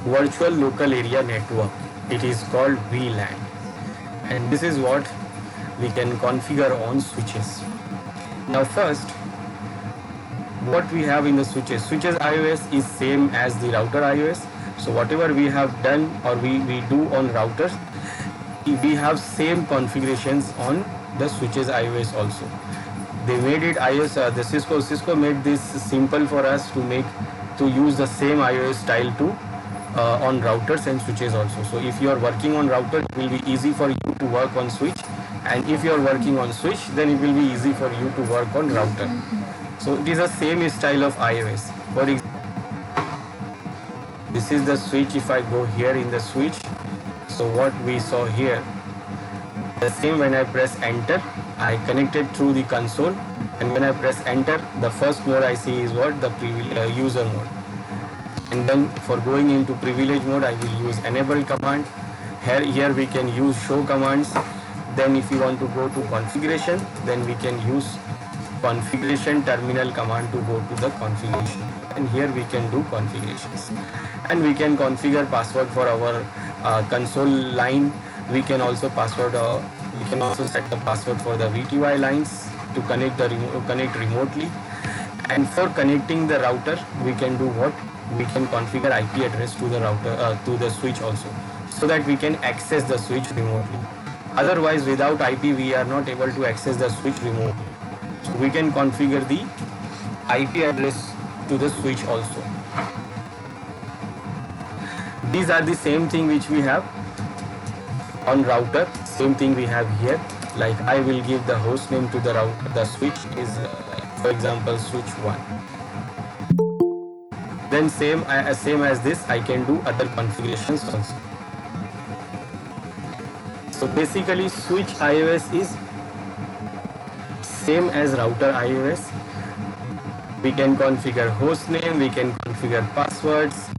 virtual local area network. It is called VLAN, and this is what we can configure on switches. Now first, what we have in the switches iOS is same as the router iOS. So whatever we have done or we do on routers, we have same configurations on the switches iOS also. They made it iOS, the Cisco made this simple for us to use the same iOS style to on routers and switches also. So if you are working on router, it will be easy for you to work on switch, and if you are working on switch, then it will be easy for you to work on router. So it is the same style of iOS. For example, this is the switch. If I go here in the switch, so what we saw here, the same. When I press enter, I connected through the console, and when I press enter, the first mode I see is what, the user mode. And then for going into privilege mode, I will use enable command. Here we can use show commands. Then if you want to go to configuration, then we can use configuration terminal command to go to the configuration, and here we can do configurations, and we can configure password for our console line. We can also set the password for the VTY lines to connect remotely. And for connecting the router, we can do what, we can configure IP address to the router to the switch also, so that we can access the switch remotely. Otherwise, without IP, we are not able to access the switch remotely. So we can configure the IP address to the switch also. These are the same thing which we have on router. Same thing we have here. Like I will give the host name to the router. The switch is, for example, switch 1. Then same as this, I can do other configurations also. So basically, switch iOS is same as router iOS. We can configure host name, we can configure passwords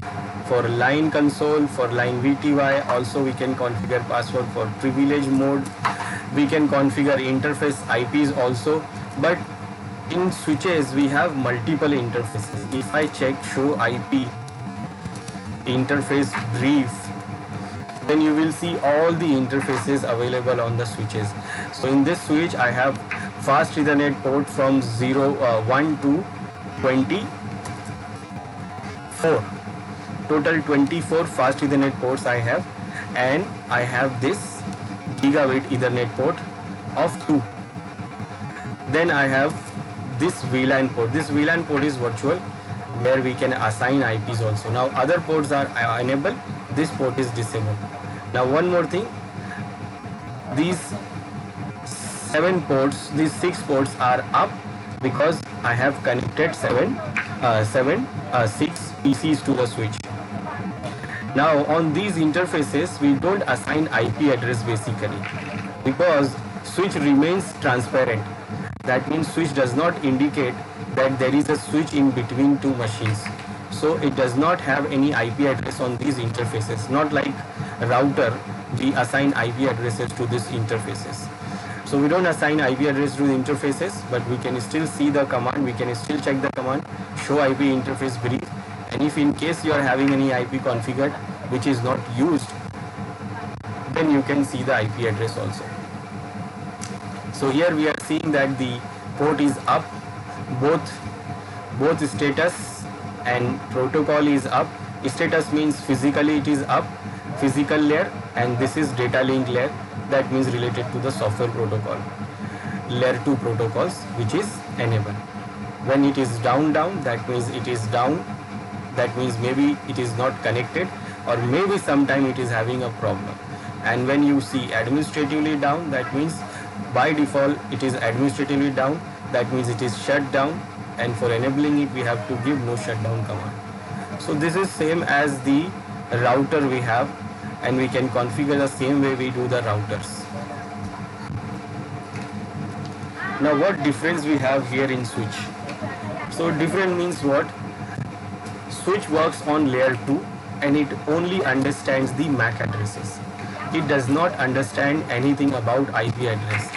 for line console, for line VTY. Also, we can configure password for privilege mode. We can configure interface IPs also. But in switches, we have multiple interfaces. If I check show IP interface brief, then you will see all the interfaces available on the switches. So in this switch, I have fast Ethernet port from 1 to 24. Total 24 fast Ethernet ports I have, and I have this gigabit Ethernet port of 2. Then I have this VLAN port. This VLAN port is virtual, where we can assign IPs also. Now other ports are enabled, this port is disabled. Now one more thing, these 6 ports are up because I have connected 6 PCs to the switch. Now on these interfaces, we don't assign IP address basically, because switch remains transparent. That means switch does not indicate that there is a switch in between two machines. So it does not have any IP address on these interfaces. Not like router, we assign IP addresses to these interfaces. So we don't assign IP address to the interfaces, but we can still see the command, we can still check the command, show IP interface brief. And if in case you are having any IP configured which is not used, then you can see the IP address also. So here we are seeing that the port is up, both status and protocol is up. Status means physically it is up, physical layer, and this is data link layer, that means related to the software protocol. Layer 2 protocols, which is enabled. When it is down, that means it is down, that means maybe it is not connected, or maybe sometime it is having a problem. And when you see administratively down, that means by default it is administratively down, that means it is shut down, and for enabling it we have to give no shutdown command. So this is same as the router we have, and we can configure the same way we do the routers. Now what difference we have here in switch? So different means what? Switch works on layer 2 and it only understands the MAC addresses. It does not understand anything about IP address.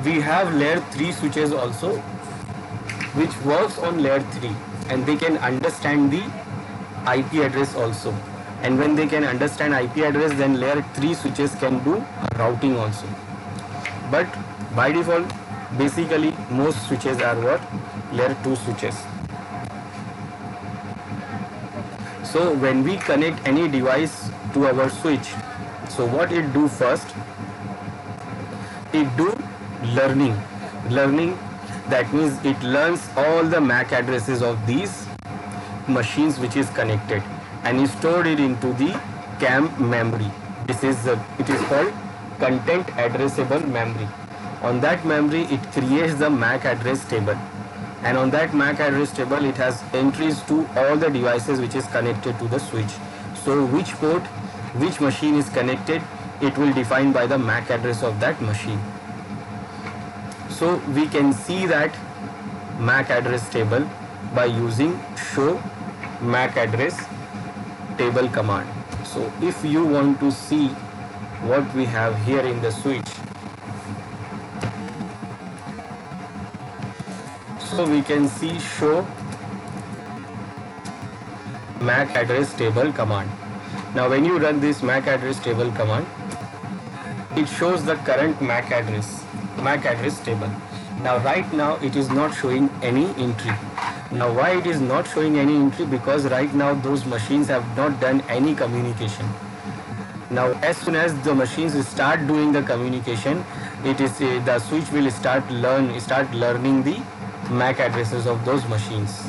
We have layer 3 switches also, which works on layer 3, and they can understand the IP address also. And when they can understand IP address, then layer 3 switches can do routing also. But by default, basically most switches are what? Layer 2 switches. So when we connect any device to our switch, so what it do first? It do learning. That means it learns all the MAC addresses of these machines which is connected, and you stored it into the CAM memory. It is called content addressable memory. On that memory it creates the MAC address table, and on that MAC address table it has entries to all the devices which is connected to the switch. So which port, which machine is connected, it will define by the MAC address of that machine. So we can see that MAC address table by using show MAC address table command. So if you want to see what we have here in the switch, so we can see show MAC address table command. Now when you run this MAC address table command, it shows the current MAC address table. Now right now it is not showing any entry. Now why it is not showing any entry? Because right now those machines have not done any communication. Now as soon as the machines start doing the communication, it is the switch will start learning the MAC addresses of those machines.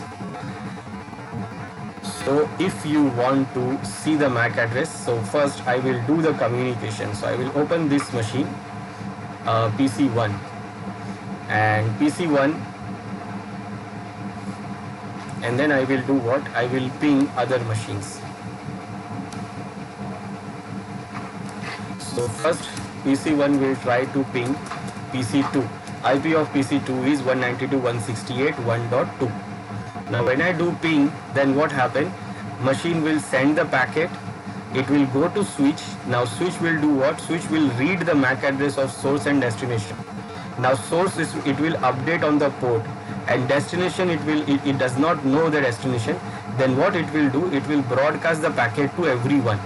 So if you want to see the MAC address, so first I will do the communication. So I will open this machine, PC1, and PC1, and then I will do what? I will ping other machines. So first PC1 will try to ping PC2. IP of PC2 is 192.168.1.2. Now when I do ping, then what happen? Machine will send the packet, it will go to switch. Now switch will do what? Switch will read the MAC address of source and destination. Now source it will update on the port, and destination it does not know the destination. Then what it will do? It will broadcast the packet to everyone,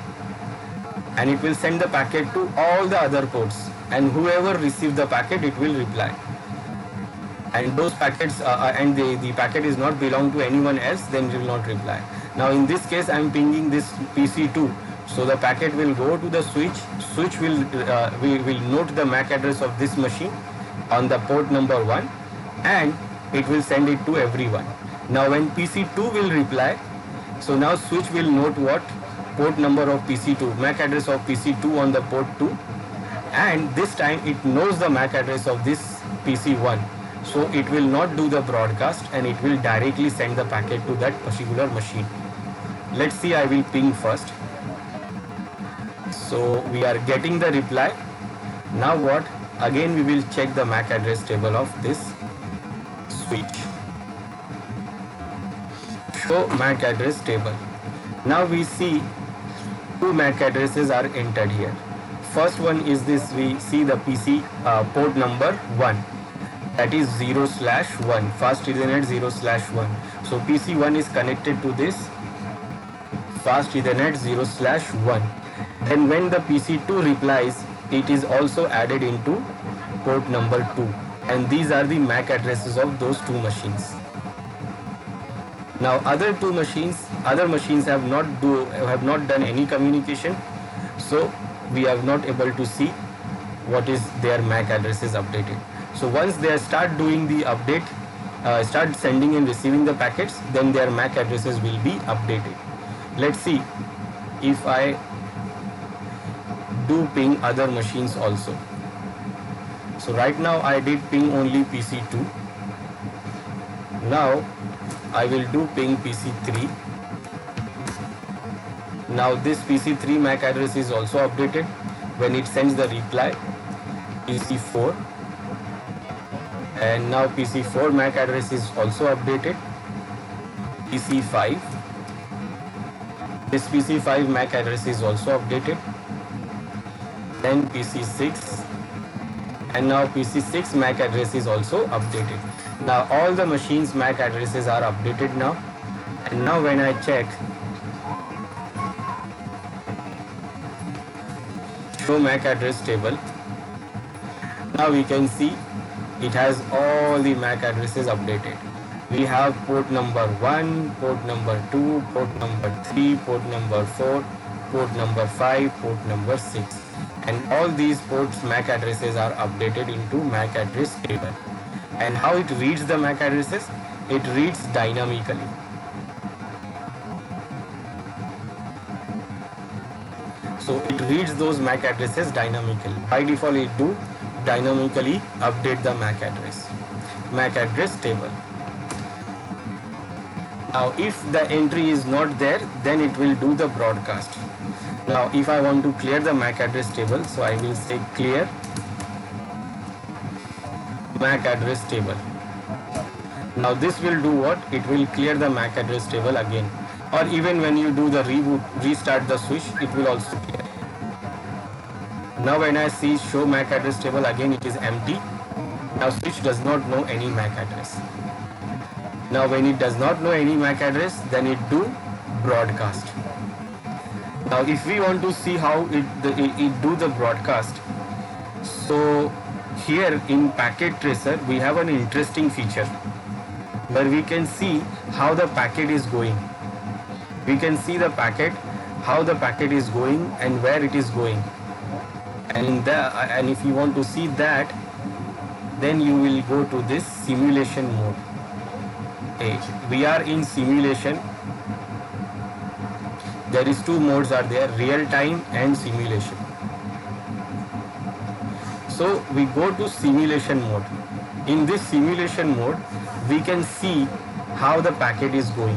and it will send the packet to all the other ports, and whoever receive the packet, it will reply. And those packets and the packet is not belong to anyone else, then it will not reply. Now in this case I am pinging this PC2, so the packet will go to the switch. Switch will note the MAC address of this machine on the port number 1, and it will send it to everyone. Now when PC2 will reply, so now switch will note what? Port number of PC2, MAC address of PC2 on the port 2, and this time it knows the MAC address of this PC1. So it will not do the broadcast, and it will directly send the packet to that particular machine. Let's see, I will ping first. So we are getting the reply. Now what? Again we will check the MAC address table of this switch. Show MAC address table. Now we see two MAC addresses are entered here. First one is this, we see the PC port number 1. That is 0/1, fast Ethernet 0/1. So PC1 is connected to this fast Ethernet 0/1. Then when the PC2 replies, it is also added into port number 2, and these are the MAC addresses of those two machines. Now other machines have not done any communication, so we are not able to see what is their MAC addresses updated. So once they start doing the update, start sending and receiving the packets, then their MAC addresses will be updated. Let's see if I do ping other machines also. So right now I did ping only PC2. Now I will do ping PC3. Now this PC3 MAC address is also updated when it sends the reply. PC4, and now PC4 MAC address is also updated. PC5, this PC5 MAC address is also updated. Then PC6, and now PC6 MAC address is also updated. Now all the machines MAC addresses are updated now, and now when I check show MAC address table. Now we can see it has all the MAC addresses updated. We have port number 1, port number 2, port number 3, port number 4, port number 5, port number 6. And all these ports MAC addresses are updated into MAC address table. And how it reads the MAC addresses? It reads dynamically. So it reads those MAC addresses dynamically. By default, it do dynamically update the MAC address table. Now, if the entry is not there, then it will do the broadcast. Now, if I want to clear the MAC address table, so I will say clear MAC address table. Now, this will do what? It will clear the MAC address table again. Or even when you do the reboot, restart the switch, it will also clear. Now when I see show MAC address table, again it is empty. Now switch does not know any MAC address. Now when it does not know any MAC address, then it do broadcast. Now if we want to see how it do the broadcast, so here in Packet Tracer we have an interesting feature where we can see how the packet is going. We can see the packet, how the packet is going and where it is going. And if you want to see that, then you will go to this simulation mode. We are in simulation. There is two modes are there, real time and simulation. So we go to simulation mode. In this simulation mode, we can see how the packet is going.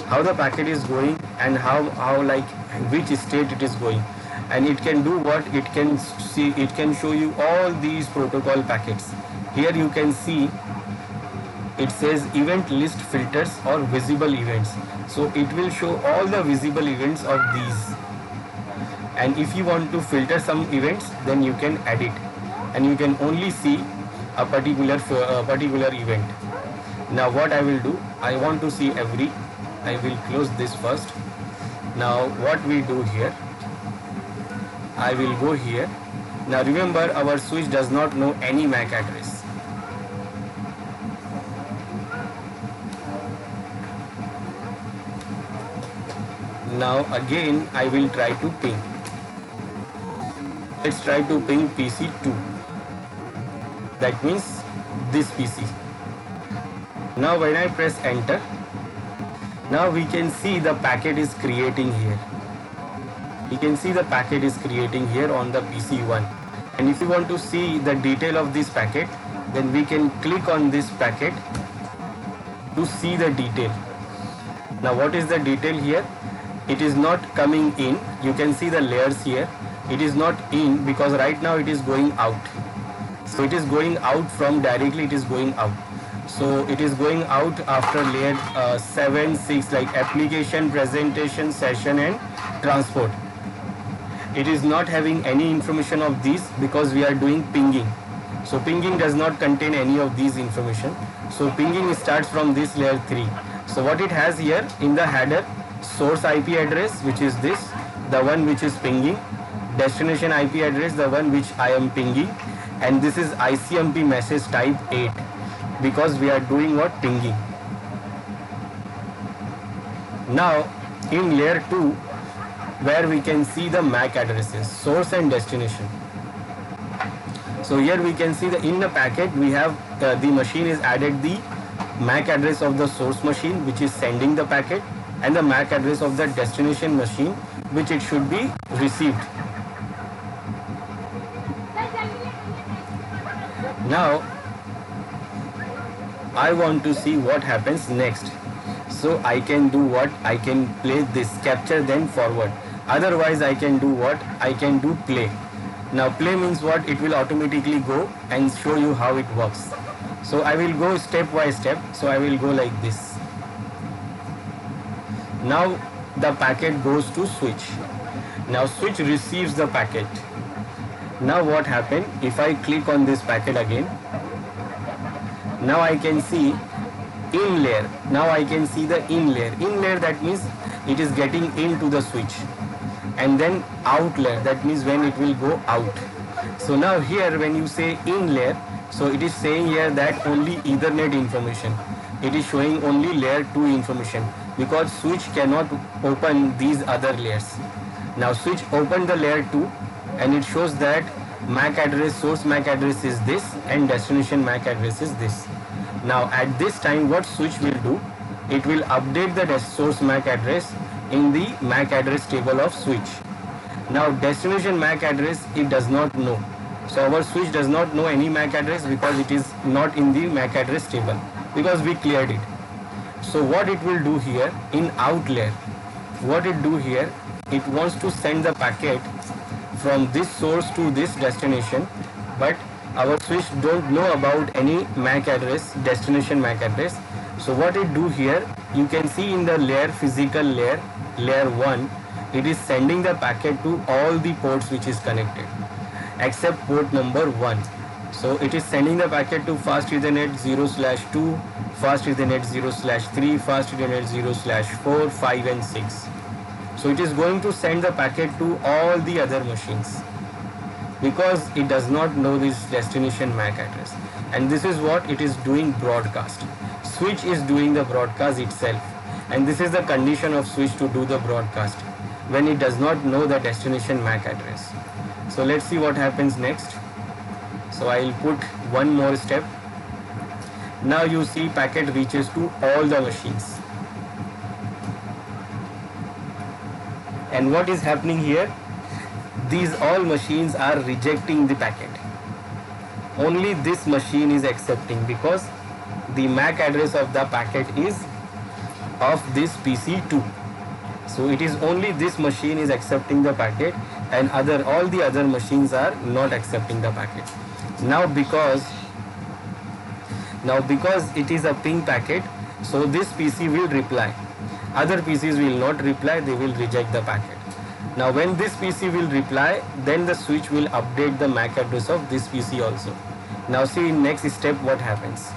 How the packet is going and how like which state it is going. And it can do what? It can see, it can show you all these protocol packets. Here you can see it says event list filters or visible events. So it will show all the visible events of these. And if you want to filter some events, then you can add it. And you can only see a particular event. Now what I will do, I want to see I will close this first. Now what we do here, I will go here. Now remember, our switch does not know any MAC address. Now again I will try to ping. Let's try to ping PC2. That means this PC. Now when I press enter, now we can see the packet is creating here. You can see the packet is creating here on the PC1. And if you want to see the detail of this packet, then we can click on this packet to see the detail. Now what is the detail here? It is not coming in. You can see the layers here. It is not in because right now it is going out. So it is going out from directly, it is going out. So it is going out after layer 7, 6 like application, presentation, session and transport. It is not having any information of these because we are doing pinging. So pinging does not contain any of these information. So pinging starts from this layer 3. So what it has here in the header, source IP address, which is this, the one which is pinging, destination IP address, the one which I am pinging, and this is ICMP message type 8 because we are doing what? Pinging. Now in layer 2, where we can see the MAC addresses, source and destination. So here we can see in the packet we have the machine is added the MAC address of the source machine which is sending the packet and the MAC address of the destination machine which it should be received. Now I want to see what happens next. So I can do what? I can play this, capture then forward. Otherwise I can do what? I can do play. Now play means what? It will automatically go and show you how it works. So I will go step by step. So I will go like this. Now the packet goes to switch. Now switch receives the packet. Now what happened? If I click on this packet again, now I can see in layer. Now I can see the in layer. In layer, that means it is getting into the switch. and then out layer, that means when it will go out. So now here when you say in layer, so it is saying here that only Ethernet information, it is showing only layer 2 information, because switch cannot open these other layers. Now switch opened the layer 2 and it shows that MAC address, source MAC address is this and destination MAC address is this. Now at this time what switch will do, it will update the source MAC address in the MAC address table of switch. Now destination MAC address it does not know. So our switch does not know any MAC address because it is not in the MAC address table, because we cleared it. So what it will do here in out layer, what it do here, it wants to send the packet from this source to this destination, but our switch don't know about any MAC address, destination MAC address. So what it do here, you can see in the layer, physical layer, layer 1, it is sending the packet to all the ports which is connected except port number 1. So it is sending the packet to fast Ethernet 0/2, fast Ethernet 0/3, fast Ethernet 0/4, 5 and 6. So it is going to send the packet to all the other machines because it does not know this destination MAC address. And this is what it is doing broadcast. Switch is doing the broadcast itself, and this is the condition of switch to do the broadcast when it does not know the destination MAC address. So let's see what happens next. So I'll put one more step. Now you see packet reaches to all the machines. And what is happening here? These all machines are rejecting the packet. Only this machine is accepting because the MAC address of the packet is of this PC2. So it is only this machine is accepting the packet, and all the other machines are not accepting the packet. Now because it is a ping packet, so this PC will reply. Other PCs will not reply, they will reject the packet. Now when this PC will reply, then the switch will update the MAC address of this PC also. Now see in next step what happens.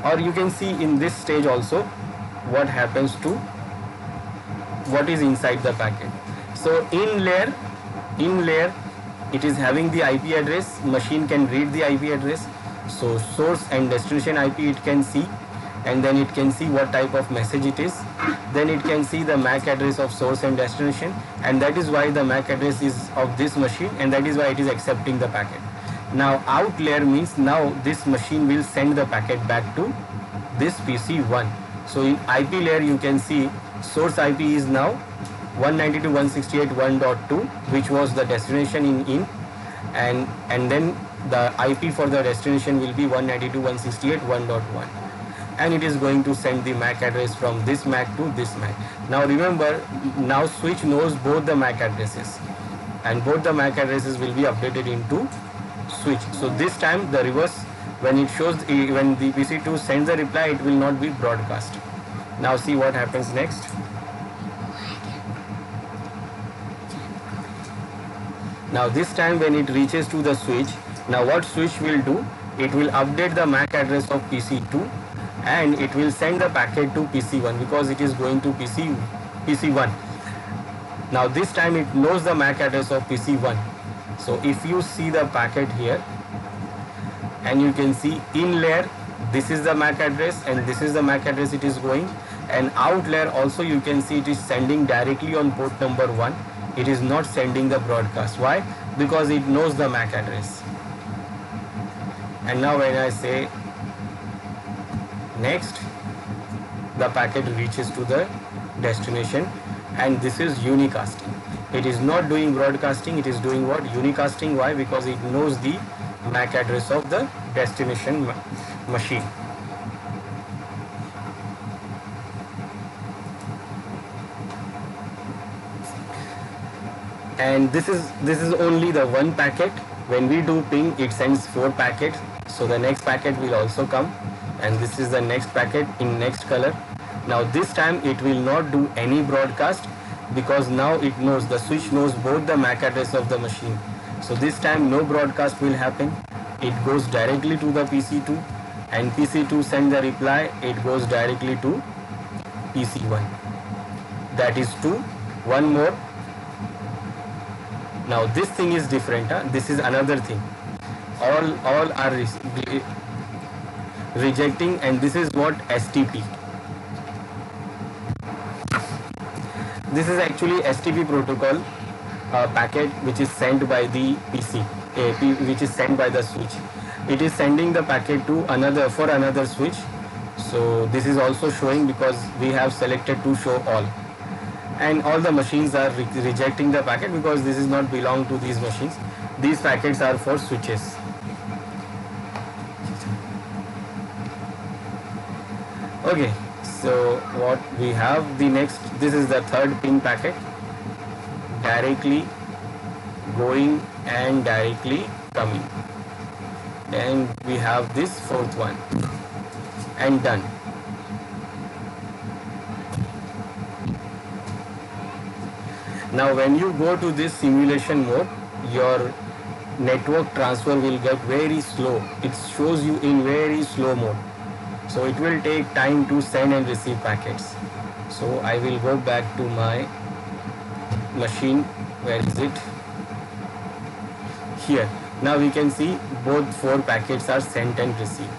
Or you can see in this stage also what happens to what is inside the packet. So in layer it is having the IP address, machine can read the IP address. So source and destination IP it can see, and then it can see what type of message it is. Then it can see the MAC address of source and destination, and that is why the MAC address is of this machine, and that is why it is accepting the packet. Now out layer means now this machine will send the packet back to this PC1. So in IP layer you can see source IP is now 192.168.1.2, which was the destination in and then the IP for the destination will be 192.168.1.1, and it is going to send the MAC address from this MAC to this MAC. Now remember, now switch knows both the MAC addresses, and both the MAC addresses will be updated into switch. So this time the reverse, when it shows when the PC2 sends the reply, it will not be broadcast. Now see what happens next. Now this time when it reaches to the switch, now what switch will do, it will update the MAC address of PC2 and it will send the packet to PC1 because it is going to PC1. Now this time it knows the MAC address of PC1. So if you see the packet here, and you can see in layer this is the MAC address and this is the MAC address it is going, and out layer also you can see it is sending directly on port number 1. It is not sending the broadcast. Why? Because it knows the MAC address. And now when I say next, the packet reaches to the destination, and this is unicasting. It is not doing broadcasting, it is doing what? Unicasting. Why? Because it knows the MAC address of the destination machine. And this is only the one packet. When we do ping, it sends 4 packets. So the next packet will also come, and this is the next packet in next color. Now this time it will not do any broadcast because now it knows, the switch knows both the MAC address of the machine. So this time no broadcast will happen. It goes directly to the PC2, and PC2 send the reply, it goes directly to PC1. That is 2. One more. Now this thing is different. This is another thing. All are rejecting, and this is what STP. This is actually STP protocol packet which is sent by the PC, which is sent by the switch. It is sending the packet to another switch. So this is also showing because we have selected to show all, and all the machines are rejecting the packet because this is not belong to these machines. These packets are for switches. Okay, so what we have the next, this is the third pin packet, directly going and directly coming. Then we have this fourth one, and done. Now when you go to this simulation mode, your network transfer will get very slow. It shows you in very slow mode. So it will take time to send and receive packets. So I will go back to my machine. Where is it? Here. Now we can see both 4 packets are sent and received.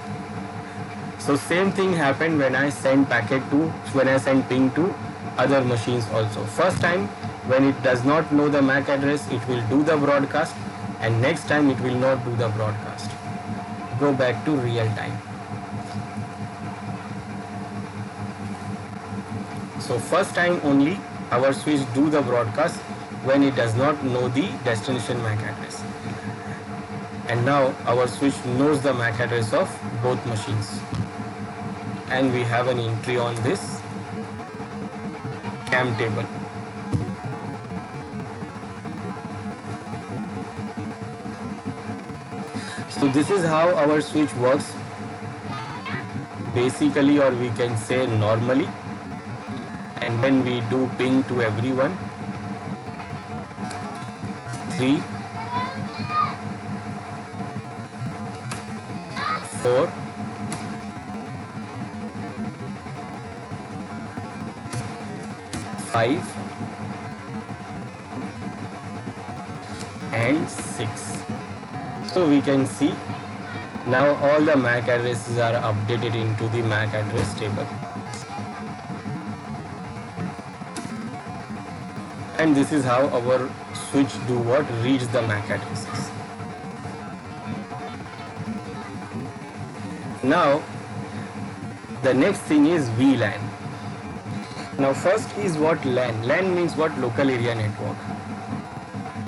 So same thing happened when I send ping to other machines also. First time when it does not know the MAC address, it will do the broadcast, and next time it will not do the broadcast. Go back to real time. So first time only our switch do the broadcast when it does not know the destination MAC address. And now our switch knows the MAC address of both machines. And we have an entry on this CAM table. So this is how our switch works basically, or we can say normally. And when we do ping to everyone, 3, 4, 5, and 6. So we can see now all the MAC addresses are updated into the MAC address table. And this is how our switch do what? Reads the MAC addresses. Now the next thing is VLAN. Now first is what LAN. LAN means what? Local area network.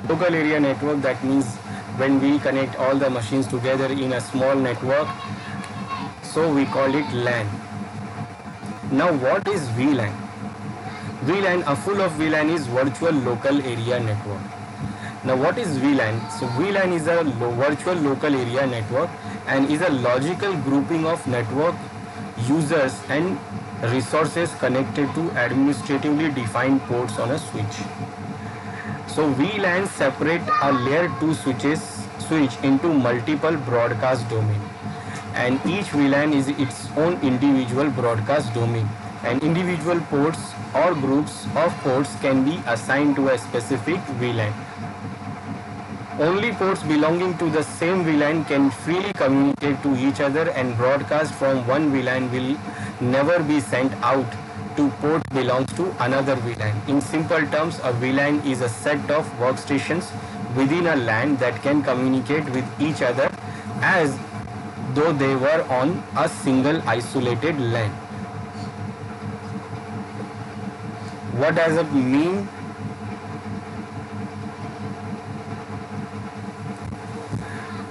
Local area network, that means when we connect all the machines together in a small network, so we call it LAN. Now what is VLAN? VLAN, a full of VLAN is virtual local area network. Now what is VLAN? So VLAN is a virtual local area network and is a logical grouping of network users and resources connected to administratively defined ports on a switch. So VLAN separate a layer 2 switch into multiple broadcast domain, and each VLAN is its own individual broadcast domain, and individual ports or groups of ports can be assigned to a specific VLAN. Only ports belonging to the same VLAN can freely communicate to each other, and broadcast from one VLAN will never be sent out to port belongs to another VLAN. In simple terms, a VLAN is a set of workstations within a LAN that can communicate with each other as though they were on a single isolated LAN. What does it mean?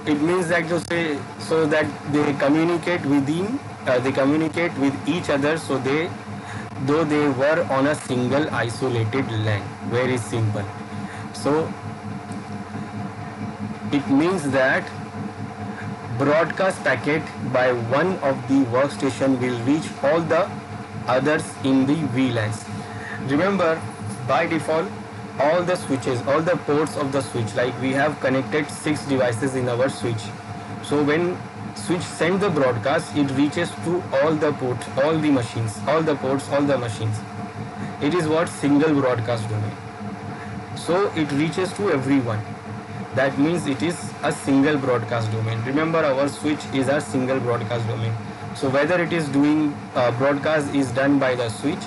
It means that so that they communicate with each other, so though they were on a single isolated LAN. Very simple. So it means that broadcast packet by one of the workstation will reach all the others in the VLANs. Remember, by default, all the switches, all the ports of the switch, like we have connected 6 devices in our switch. So when switch send the broadcast, it reaches to all the ports, all the machines, all the ports, all the machines. It is what? Single broadcast domain. so it reaches to everyone. That means it is a single broadcast domain. Remember, our switch is a single broadcast domain. So whether it is doing broadcast is done by the switch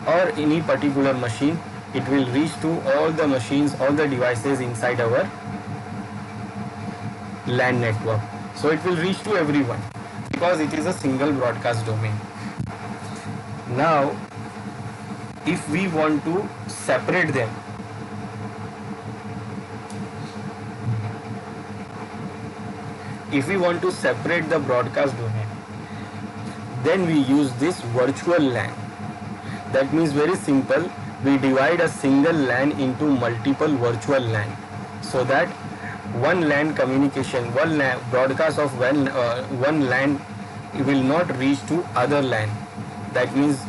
or any particular machine, it will reach to all the machines, all the devices inside our LAN network. So it will reach to everyone because it is a single broadcast domain. Now, if we want to separate them, if we want to separate the broadcast domain, then we use this virtual LAN. That means very simple, we divide a single LAN into multiple virtual LAN, so that one LAN communication, one LAN, broadcast of one LAN will not reach to other LAN. That means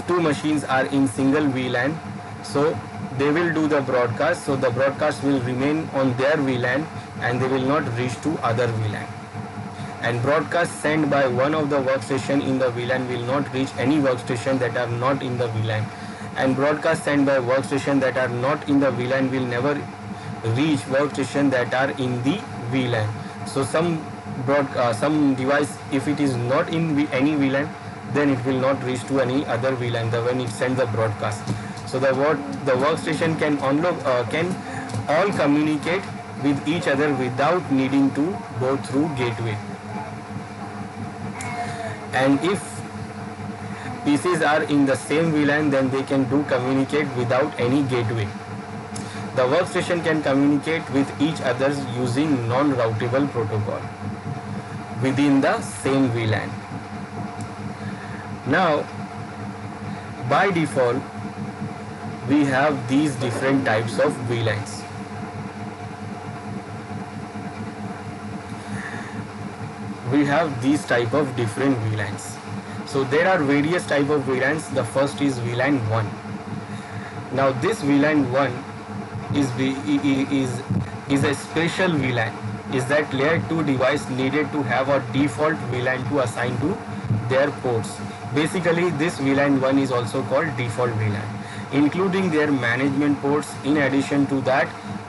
two machines are in single VLAN, so they will do the broadcast, so the broadcast will remain on their VLAN and they will not reach to other VLAN. And broadcast sent by one of the workstation in the VLAN will not reach any workstation that are not in the VLAN. And broadcast sent by workstation that are not in the VLAN will never reach workstation that are in the VLAN. So some device, if it is not in any VLAN, then it will not reach to any other VLAN when it sends the broadcast. So the workstation can all communicate with each other without needing to go through gateway. And if PCs are in the same VLAN, then they can communicate without any gateway. The workstation can communicate with each other using non-routable protocol within the same VLAN. Now, by default, we have these different types of VLANs. We have these type of different VLANs. So there are various type of VLANs. The first is VLAN 1. Now this VLAN 1 is a special VLAN. Is that layer 2 device needed to have a default VLAN to assign to their ports. Basically, this VLAN 1 is also called default VLAN, including their management ports. In addition to that,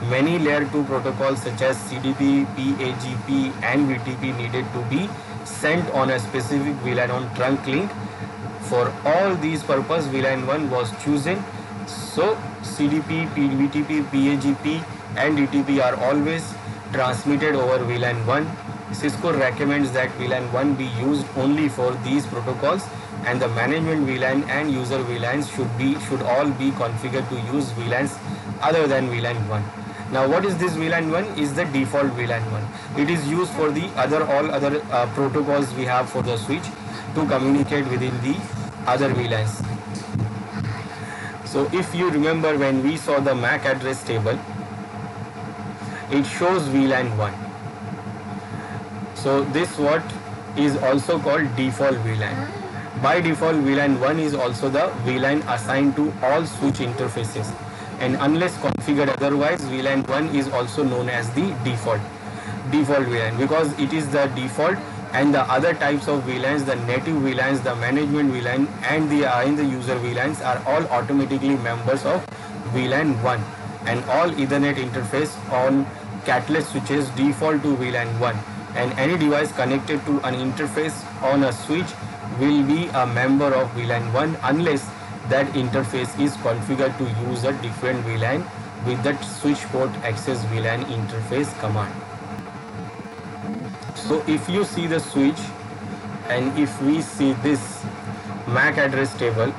many layer 2 protocols such as CDP, PAGP and VTP needed to be sent on a specific VLAN on trunk link. For all these purposes, VLAN 1 was chosen. So CDP, VTP, PAGP and DTP are always transmitted over VLAN 1. Cisco recommends that VLAN 1 be used only for these protocols, and the management VLAN and user VLANs should all be configured to use VLANs other than VLAN 1. Now what is this VLAN 1? Is the default VLAN 1. It is used for the all other protocols we have for the switch to communicate within the other VLANs. So if you remember, when we saw the MAC address table, it shows VLAN 1. So this what is also called default VLAN. By default, VLAN 1 is also the VLAN assigned to all switch interfaces, and unless configured otherwise, VLAN 1 is also known as the default VLAN, because it is the default, and the other types of VLANs, the native VLANs, the management VLAN and the user VLANs are all automatically members of VLAN 1, and all Ethernet interface on Catalyst switches default to VLAN 1, and any device connected to an interface on a switch will be a member of VLAN 1 unless that interface is configured to use a different VLAN with that switch port access VLAN interface command. So if you see the switch, and if we see this MAC address table,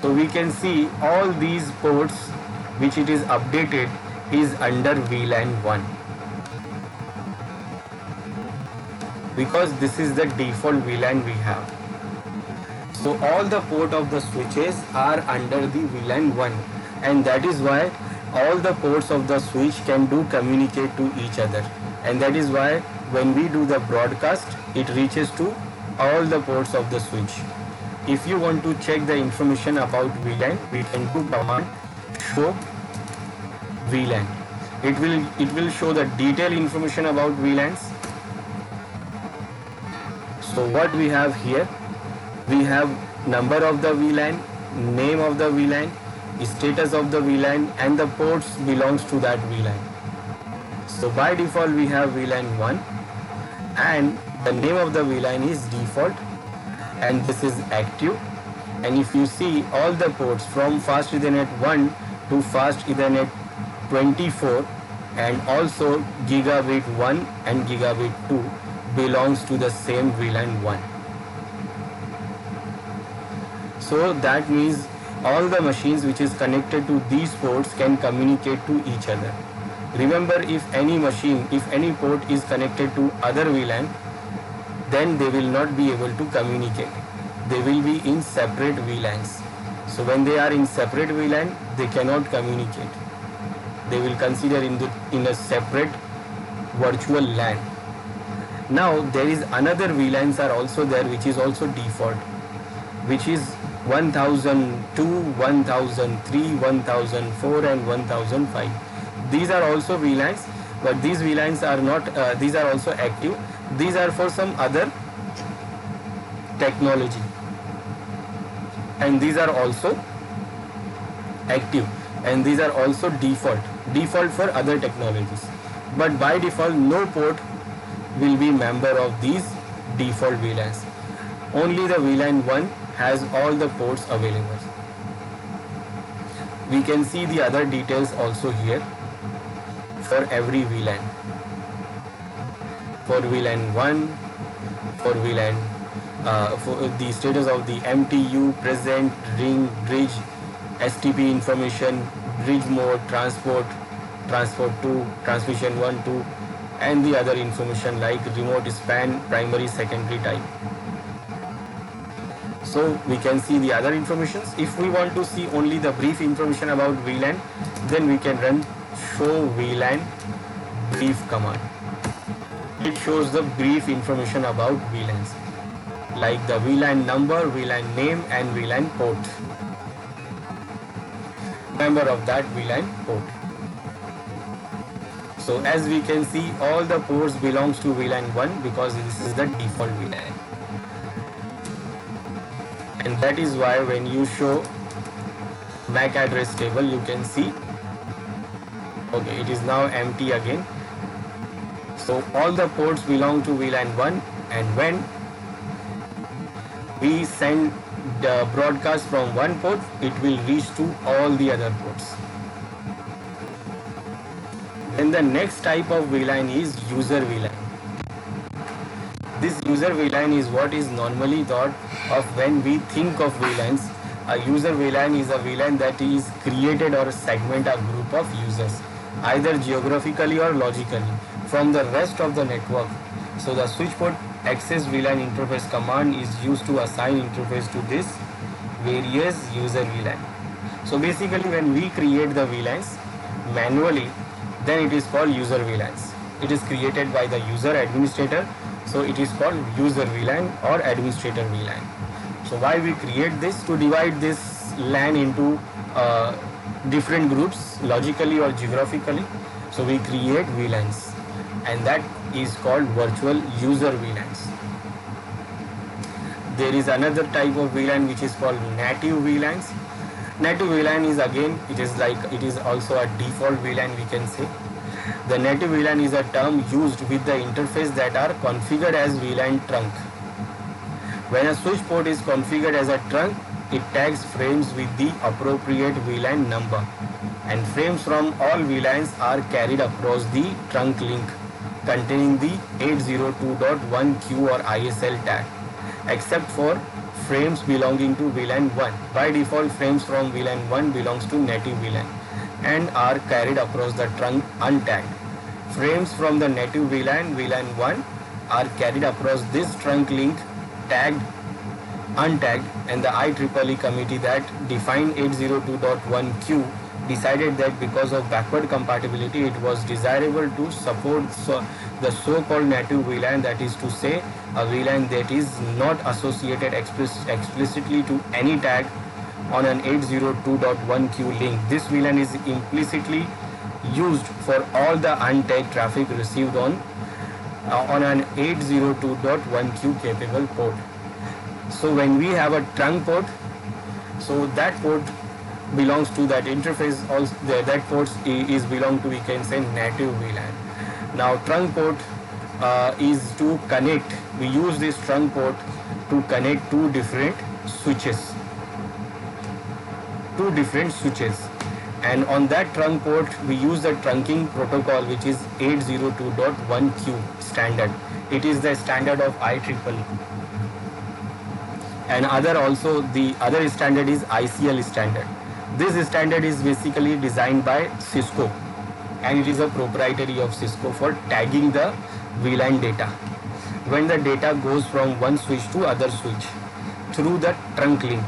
so we can see all these ports which it is updated is under VLAN 1, because this is the default VLAN we have. So all the port of the switches are under the VLAN 1, and that is why all the ports of the switch can communicate to each other, and that is why when we do the broadcast, it reaches to all the ports of the switch. If you want to check the information about VLAN, we can do command show VLAN. It will show the detailed information about VLANs. So what we have here, we have number of the VLAN, name of the VLAN, status of the VLAN and the ports belongs to that VLAN. So by default we have VLAN 1 and the name of the VLAN is default and this is active. And if you see all the ports from Fast Ethernet 1 to Fast Ethernet 24 and also Gigabit 1 and Gigabit 2 belongs to the same VLAN 1. So that means all the machines which is connected to these ports can communicate to each other. Remember, if any machine, if any port is connected to other VLAN, then they will not be able to communicate. They will be in separate VLANs. So when they are in separate VLAN, they cannot communicate. They will consider in a separate virtual LAN. Now there is another VLANs are also there which is also default, which is 1002, 1003, 1004 and 1005. These are also VLANs, but these VLANs are not, these are also active. These are for some other technology and these are also active and these are also default for other technologies. But by default no port will be member of these default VLANs. Only the VLAN 1 has all the ports available. We can see the other details also here for every VLAN. For VLAN 1, for VLAN, for the status of the MTU, present, ring, bridge, STP information, bridge mode, transport 2, transmission 1, 2 and the other information like remote span, primary, secondary type. So we can see the other informations. If we want to see only the brief information about VLAN, then we can run show VLAN brief command. It shows the brief information about VLANs like the VLAN number, VLAN name and VLAN port. Member of that VLAN port. So as we can see, all the ports belongs to VLAN 1 because this is the default VLAN. And that is why when you show MAC address table, you can see, okay, it is now empty again. So all the ports belong to VLAN 1 and when we send the broadcast from one port, it will reach to all the other ports. Then the next type of VLAN is user VLAN. This user VLAN is what is normally thought of when we think of VLANs. A user VLAN is a VLAN that is created or segment a group of users, either geographically or logically, from the rest of the network. So the switch port access VLAN interface command is used to assign interface to this various user VLAN. So basically when we create the VLANs manually, then it is called user VLANs. It is created by the user administrator, so it is called user VLAN or administrator VLAN. So why we create this? To divide this LAN into different groups logically or geographically. So we create VLANs and that is called virtual user VLANs. There is another type of VLAN which is called native VLANs. Native VLAN is again, it is also a default VLAN we can say. The native VLAN is a term used with the interface that are configured as VLAN trunk. When a switch port is configured as a trunk, it tags frames with the appropriate VLAN number and frames from all VLANs are carried across the trunk link containing the 802.1q or ISL tag, except for frames belonging to VLAN 1. By default, frames from VLAN 1 belongs to native VLAN and are carried across the trunk untagged. Frames from the native VLAN, VLAN 1 are carried across this trunk link tagged untagged, and the IEEE committee that defined 802.1q decided that because of backward compatibility it was desirable to support the so-called native VLAN, that is to say a VLAN that is not associated explicitly to any tag on an 802.1q link. This VLAN is implicitly used for all the untagged traffic received on an 802.1q capable port. So when we have a trunk port, so that port belongs to that interface, also that port is belong to, we can say, native VLAN. Now trunk port is to connect, we use this trunk port to connect two different switches, and on that trunk port we use the trunking protocol, which is 802.1q standard. It is the standard of IEEE, and the other standard is ICL standard. This standard is basically designed by Cisco, and it is a proprietary of Cisco for tagging the VLAN data when the data goes from one switch to other switch through the trunk link.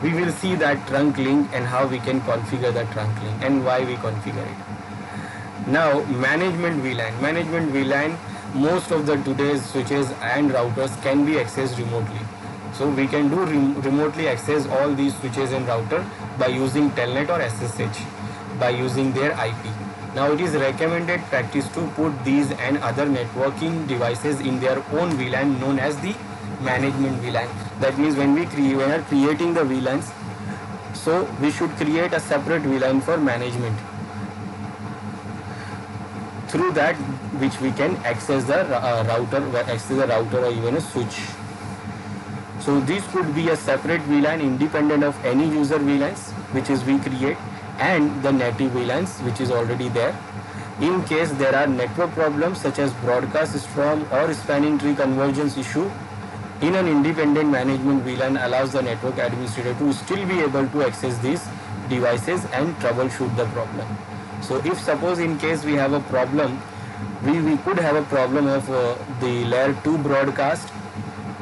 We will see that trunk link and how we can configure the trunk link and why we configure it. Now management VLAN, most of the today's switches and routers can be accessed remotely. So we can do remotely access all these switches and router by using Telnet or SSH, by using their IP. Now it is recommended practice to put these and other networking devices in their own VLAN known as the management VLAN. That means when we are creating the VLANs, so we should create a separate VLAN for management. Through that, which we can access the router or even a switch. So this could be a separate VLAN independent of any user VLANs which is we create, and the native VLANs which is already there. In case there are network problems such as broadcast storm or spanning tree convergence issue, in an independent management VLAN allows the network administrator to still be able to access these devices and troubleshoot the problem. So if suppose in case we have a problem, we could have a problem of the layer 2 broadcast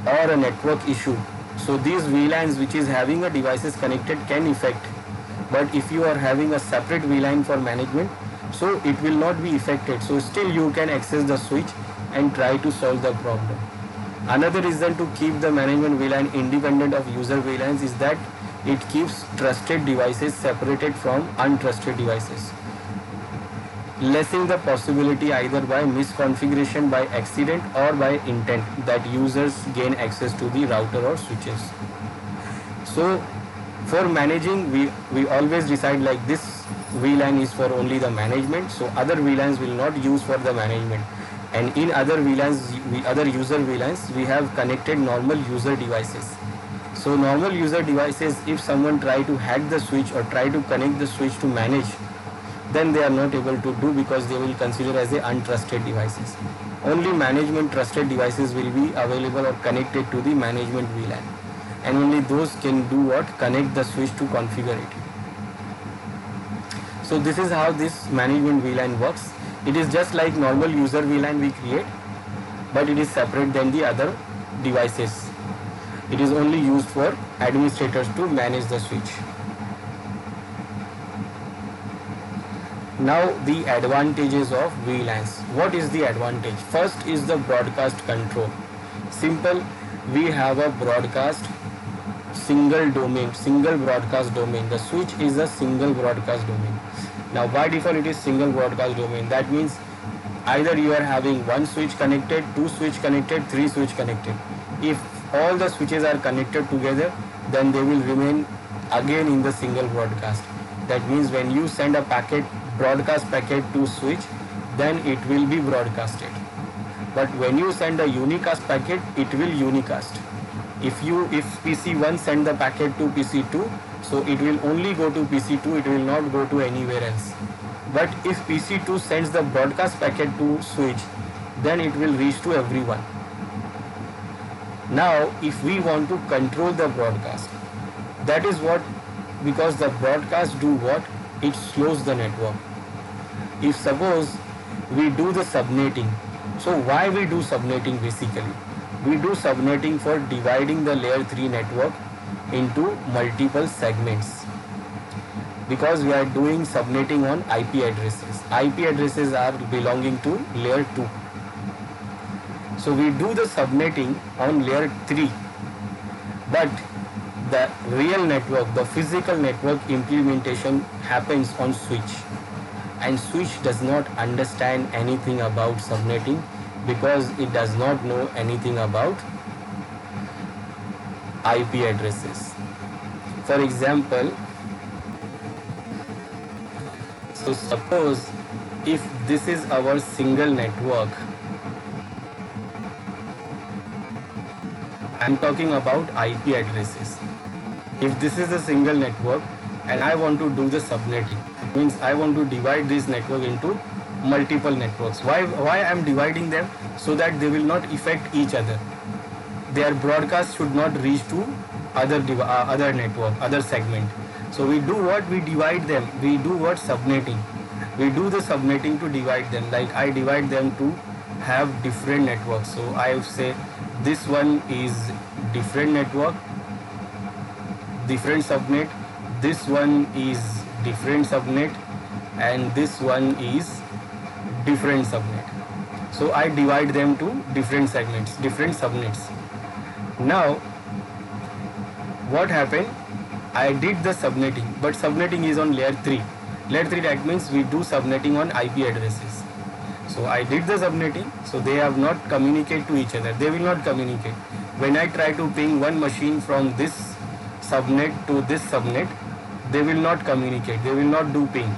or a network issue. So these VLANs which is having a devices connected can affect. But if you are having a separate VLAN for management, so it will not be affected. So still you can access the switch and try to solve the problem. Another reason to keep the management VLAN independent of user VLANs is that it keeps trusted devices separated from untrusted devices, lessening the possibility either by misconfiguration by accident or by intent that users gain access to the router or switches. So for managing, we always decide like this VLAN is for only the management, so other VLANs will not use for the management. And in other VLANs, other user VLANs, we have connected normal user devices. So normal user devices, if someone try to hack the switch or try to connect the switch to manage, then they are not able to do because they will consider as a untrusted devices. Only management trusted devices will be available or connected to the management VLAN, and only those can do what? Connect the switch to configure it. So this is how this management VLAN works. It is just like normal user VLAN we create, but it is separate than the other devices. It is only used for administrators to manage the switch. Now the advantages of VLANs. What is the advantage? First is the broadcast control. Simple, we have a broadcast single domain, single broadcast domain. The switch is a single broadcast domain. Now by default it is single broadcast domain. That means either you are having one switch connected, two switch connected, three switch connected. If all the switches are connected together, then they will remain again in the single broadcast. That means when you send a packet, broadcast packet to switch, then it will be broadcasted. But when you send a unicast packet, it will unicast. If PC1 send the packet to PC2, so it will only go to PC2, it will not go to anywhere else. But if PC2 sends the broadcast packet to switch, then it will reach to everyone. Now if we want to control the broadcast, that is what, because the broadcast do what? It slows the network. If suppose we do the subnetting, so why we do subnetting basically? We do subnetting for dividing the layer 3 network into multiple segments, because we are doing subnetting on IP addresses. IP addresses are belonging to layer 2. So we do the subnetting on layer 3, but the real network, the physical network implementation happens on switch, and switch does not understand anything about subnetting because it does not know anything about IP addresses. For example, So suppose if this is our single network, I'm talking about IP addresses. If this is a single network and I want to do the subnetting, means I want to divide this network into multiple networks. Why I'm dividing them? So that they will not affect each other. Their broadcast should not reach to other network, other segment. So we do what? We divide them. We do what? Subnetting. We do the subnetting to divide them. Like I divide them to have different networks. So I say this one is different network, different subnet. This one is different subnet, and this one is different subnet. So I divide them to different segments, different subnets. Now what happened? I did the subnetting, but subnetting is on layer 3. Layer 3, that means we do subnetting on IP addresses. So I did the subnetting, so they have not communicate to each other. They will not communicate. When I try to ping one machine from this subnet to this subnet, they will not communicate. They will not do ping.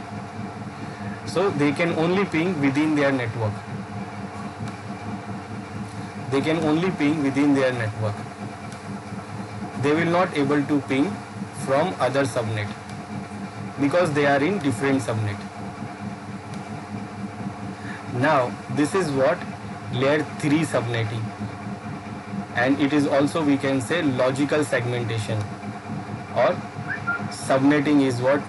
So they can only ping within their network. They can only ping within their network. They will not able to ping from other subnet because they are in different subnet. Now this is what layer 3 subnetting, and it is also, we can say, logical segmentation, or subnetting is what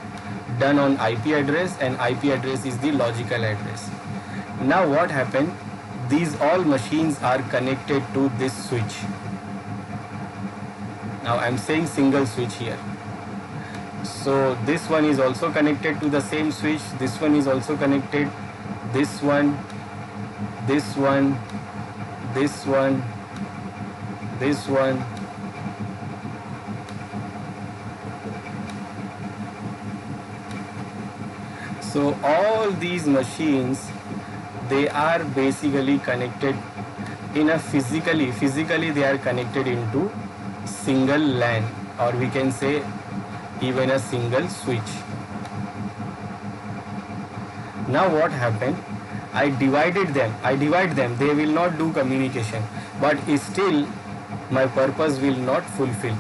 done on IP address, and IP address is the logical address. Now what happened? These all machines are connected to this switch. Now I'm saying single switch here. So this one is also connected to the same switch. This one is also connected. This one, this one, this one, this one. So all these machines, they are basically connected in a physically they are connected into single LAN, or we can say even a single switch. Now what happened? I divide them. They will not do communication, but still my purpose will not fulfill.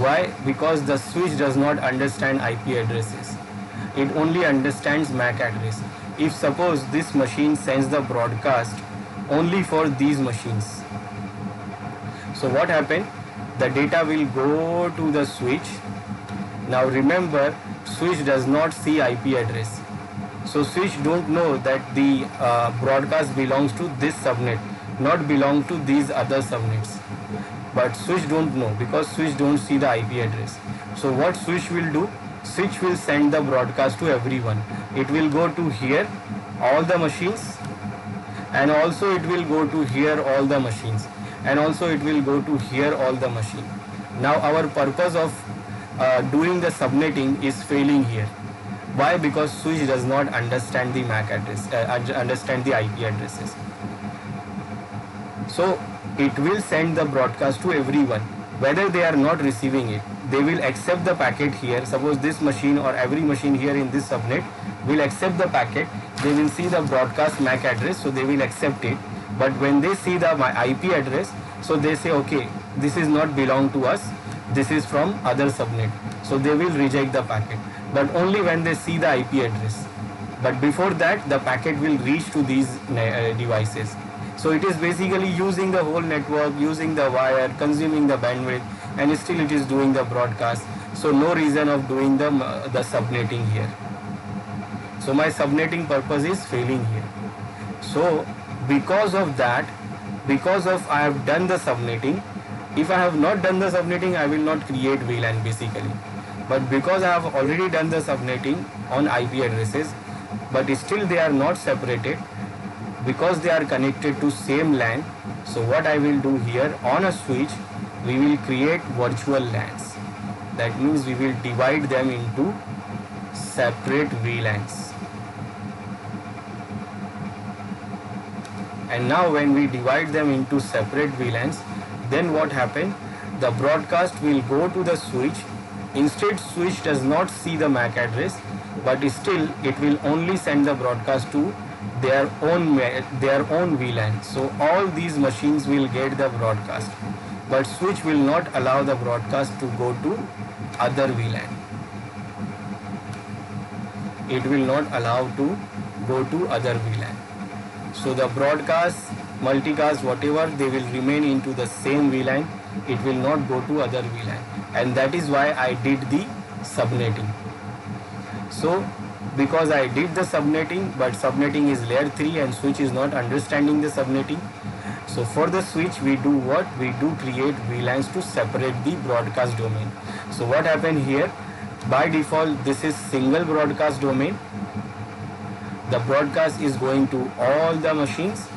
Why? Because the switch does not understand IP addresses. It only understands MAC address. If suppose this machine sends the broadcast only for these machines, so what happened? The data will go to the switch. Now remember, switch does not see IP address. So switch don't know that the broadcast belongs to this subnet, not belong to these other subnets. But switch don't know because switch don't see the IP address. So what switch will do? Switch will send the broadcast to everyone. It will go to here, all the machines, and also it will go to here, all the machines, and also it will go to here, all the machine. Now our purpose of doing the subnetting is failing here. Why? Because switch does not understand the MAC address, understand the IP addresses. So it will send the broadcast to everyone, whether they are not receiving it. They will accept the packet here. Suppose this machine or every machine here in this subnet will accept the packet. They will see the broadcast MAC address, so they will accept it. But when they see the IP address, so they say, okay, this is not belong to us. This is from other subnet. So they will reject the packet. But only when they see the IP address. But before that, the packet will reach to these devices. So it is basically using the whole network, using the wire, consuming the bandwidth, and still it is doing the broadcast. So no reason of doing the subnetting here. So my subnetting purpose is failing here. So because of that, because of I have done the subnetting, if I have not done the subnetting, I will not create VLAN basically. But because I have already done the subnetting on IP addresses, but still they are not separated, because they are connected to same LAN. So what I will do here, on a switch, we will create virtual LANs. That means we will divide them into separate VLANs. And now when we divide them into separate VLANs, then what happens? The broadcast will go to the switch. Instead, switch does not see the MAC address. but still it will only send the broadcast to their own VLAN. So all these machines will get the broadcast, but switch will not allow the broadcast to go to other VLAN. It will not allow to go to other VLAN. So the broadcast, multicast, whatever, they will remain into the same VLAN. It will not go to other VLAN, and that is why I did the subnetting. So because I did the subnetting, but subnetting is layer 3 and switch is not understanding the subnetting. So for the switch we do what? We do create VLANs to separate the broadcast domain. So what happened here? By default this is single broadcast domain. The broadcast is going to all the machines.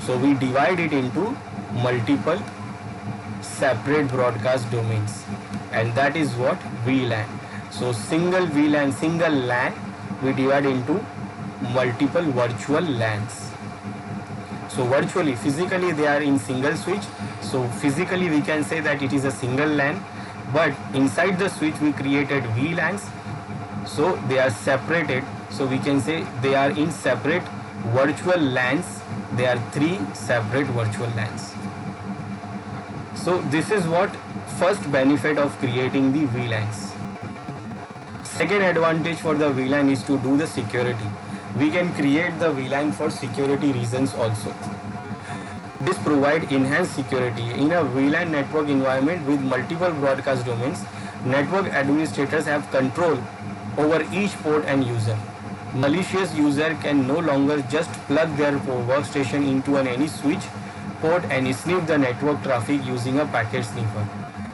So we divide it into multiple separate broadcast domains, and that is what? VLAN. So single VLAN, single LAN, we divide into multiple virtual LANs. So virtually, physically they are in single switch. So physically we can say that it is a single LAN, but inside the switch we created VLANs. So they are separated. So we can say they are in separate virtual LANs. They are 3 separate virtual LANs. So this is what first benefit of creating the VLANs. Second advantage for the VLAN is to do the security. We can create the VLAN for security reasons also. This provides enhanced security. In a VLAN network environment with multiple broadcast domains, network administrators have control over each port and user. Malicious user can no longer just plug their workstation into any switch port and sniff the network traffic using a packet sniffer.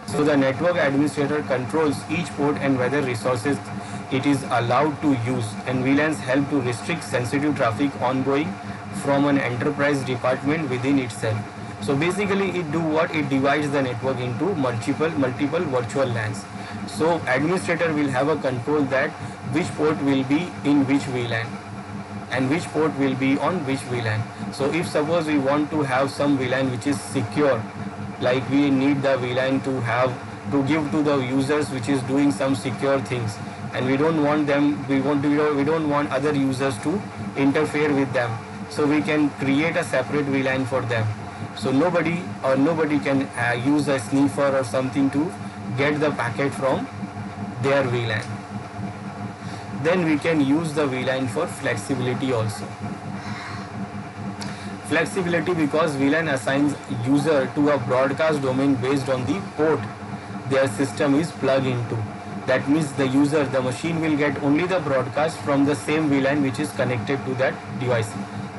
So the network administrator controls each port and whether resources it is allowed to use, and VLANs help to restrict sensitive traffic ongoing from an enterprise department within itself. So basically it do what? It divides the network into multiple virtual LANs. So administrator will have a control that which port will be in which VLAN and which port will be on which VLAN. So if suppose we want to have some VLAN which is secure, like we need the VLAN to give to the users which is doing some secure things, and we don't want other users to interfere with them. So we can create a separate VLAN for them. So nobody can use a sniffer or something to get the packet from their VLAN. Then we can use the VLAN for flexibility also. Flexibility because VLAN assigns user to a broadcast domain based on the port their system is plugged into. That means the user, the machine will get only the broadcast from the same VLAN which is connected to that device.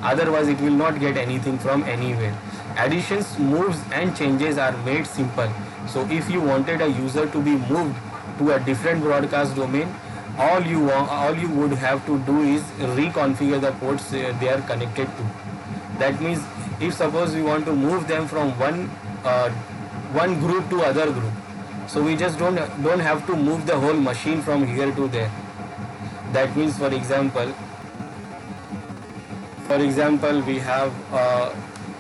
Otherwise it will not get anything from anywhere. Additions, moves and changes are made simple. So if you wanted a user to be moved to a different broadcast domain, all you would have to do is reconfigure the ports they are connected to. That means if suppose we want to move them from one group to other group, so we just don't have to move the whole machine from here to there. That means for example we have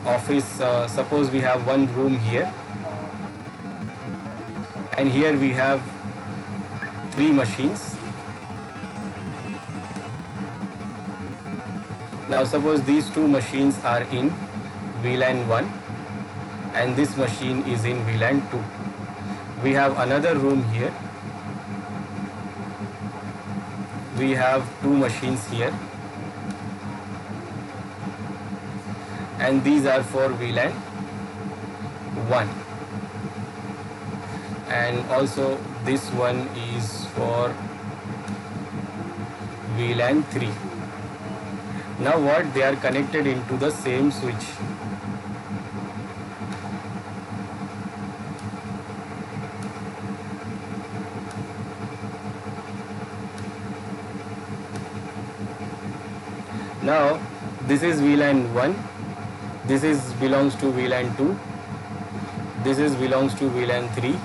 office, suppose we have one room here, and here we have 3 machines. Now suppose these 2 machines are in VLAN 1 and this machine is in VLAN 2. We have another room here. We have 2 machines here, and these are for VLAN 1, and also this one is for VLAN 3. Now what? They are connected into the same switch. Now this is VLAN 1, this is belongs to VLAN 2, this is belongs to VLAN 3,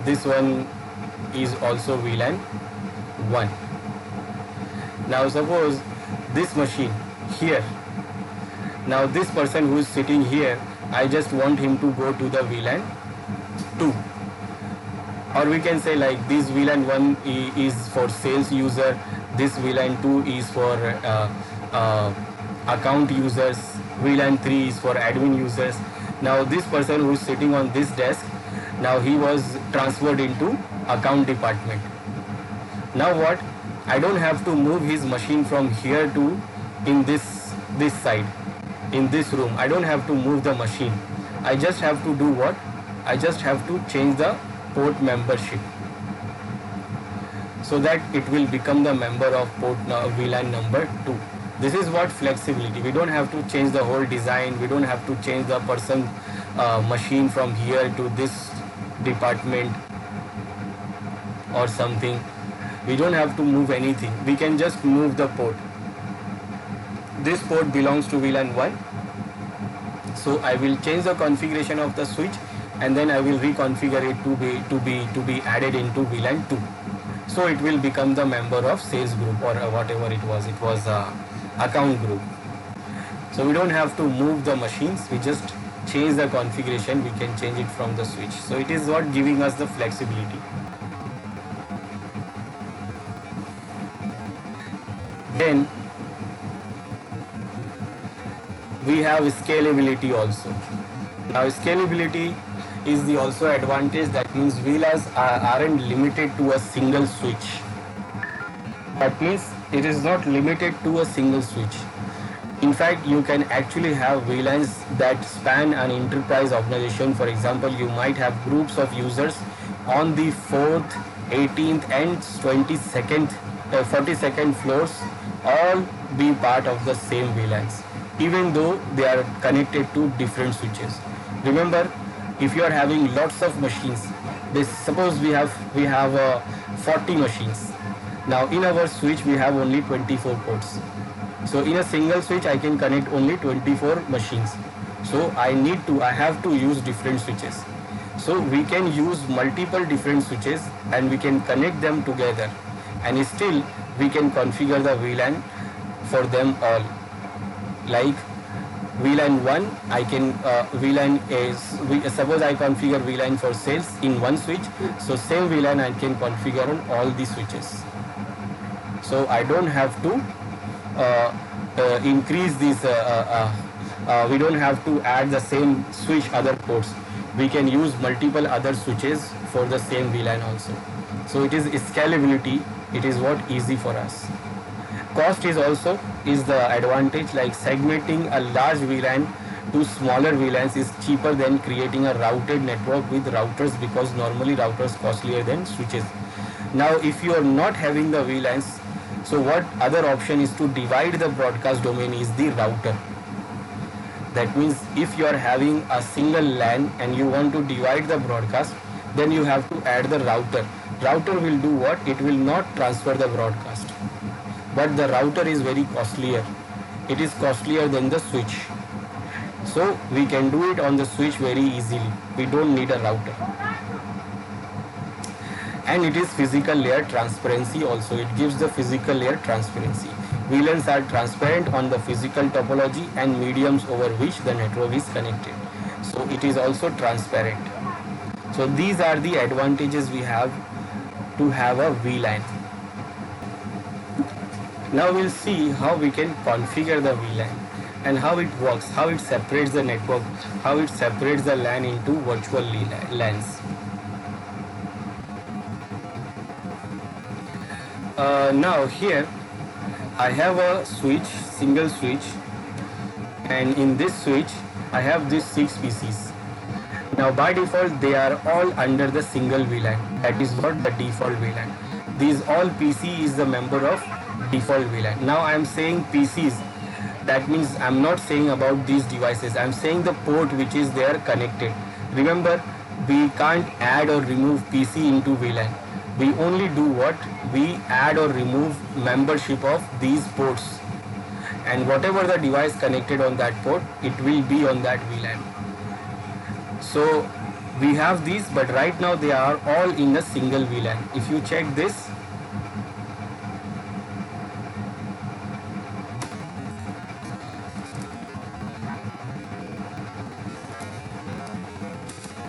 this one is also VLAN 1. Now suppose this machine here, now this person who is sitting here, I just want him to go to the VLAN 2. Or we can say like this VLAN 1 is for sales user, this VLAN 2 is for account users, VLAN 3 is for admin users. Now this person who is sitting on this desk, now he was transferred into account department. Now what? I don't have to move his machine from here to in this side, in this room. I don't have to move the machine. I just have to do what? I just have to change the port membership so that it will become the member of port VLAN number 2. This is what flexibility. We don't have to change the whole design. We don't have to change the person machine from here to this department or something. We don't have to move anything. We can just move the port. This port belongs to VLAN 1. So I will change the configuration of the switch and then I will reconfigure it to be added into VLAN 2. So it will become the member of sales group or whatever it was. It was account group. So we don't have to move the machines. We just change the configuration. We can change it from the switch. So it is what giving us the flexibility. Then we have scalability also. Now scalability is the also advantage. That means VLANs aren't limited to a single switch. That means it is not limited to a single switch. In fact, you can actually have VLANs that span an enterprise organization. For example, you might have groups of users on the 4th, 18th and 22nd, 42nd floors all be part of the same VLANs, even though they are connected to different switches. Remember, if you are having lots of machines, suppose we have 40 machines. Now in our switch we have only 24 ports. So in a single switch I can connect only 24 machines. So I have to use different switches. So we can use multiple different switches and we can connect them together, and still we can configure the VLAN for them all. Like VLAN 1, I can suppose I configure VLAN for sales in one switch, so same VLAN I can configure on all the switches. So I don't have to increase these, we don't have to add the same switch other ports. We can use multiple other switches for the same VLAN also. So it is scalability, it is what easy for us. Cost is the advantage, like segmenting a large VLAN to smaller VLANs is cheaper than creating a routed network with routers, because normally routers costlier than switches. Now if you are not having the VLANs, so what other option is to divide the broadcast domain is the router. That means if you are having a single LAN and you want to divide the broadcast, then you have to add the router. Router will do what? It will not transfer the broadcast. But the router is very costlier. It is costlier than the switch. So we can do it on the switch very easily. We don't need a router. And it is physical layer transparency also. It gives the physical layer transparency. VLANs are transparent on the physical topology and mediums over which the network is connected. So it is also transparent. So these are the advantages we have to have a VLAN. Now we'll see how we can configure the VLAN and how it works, how it separates the network, how it separates the LAN into virtual LANs. Now here I have a switch, single switch, and in this switch I have these 6 PCs. Now by default they are all under the single VLAN. That is what the default VLAN. These all PC is the member of default VLAN. Now I am saying PCs. That means I am not saying about these devices. I am saying the port which is there connected. Remember, we can't add or remove PC into VLAN. We only do what? We add or remove membership of these ports. And whatever the device connected on that port, it will be on that VLAN. So we have these, but right now they are all in a single VLAN. If you check this,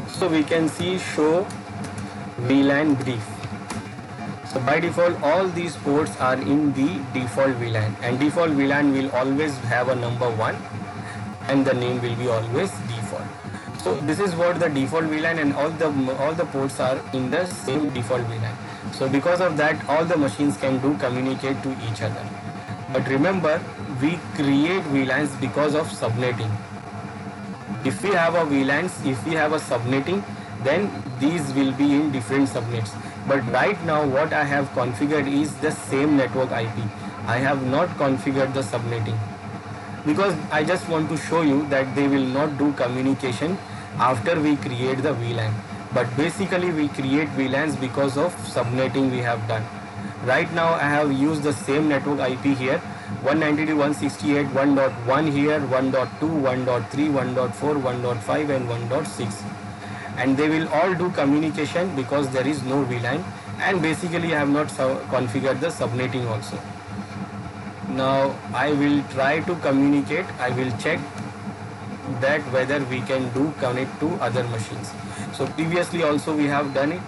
so we can see show VLAN brief. So by default, all these ports are in the default VLAN, and default VLAN will always have a number 1 and the name will be always default. So this is what the default VLAN, and all the ports are in the same default VLAN. So because of that, all the machines can communicate to each other. But remember, we create VLANs because of subnetting. If we have a VLANs, if we have a subnetting, then these will be in different subnets. But right now what I have configured is the same network IP. I have not configured the subnetting because I just want to show you that they will not do communication after we create the VLAN. But basically we create VLANs because of subnetting we have done. Right now I have used the same network IP here, 192.168.1.1 here, 1.2, 1.3, 1.4, 1.5 and 1.6. And they will all do communication because there is no VLAN, and basically I have not configured the subnetting also. Now I will try to communicate. I will check that whether we can connect to other machines. So previously also we have done it.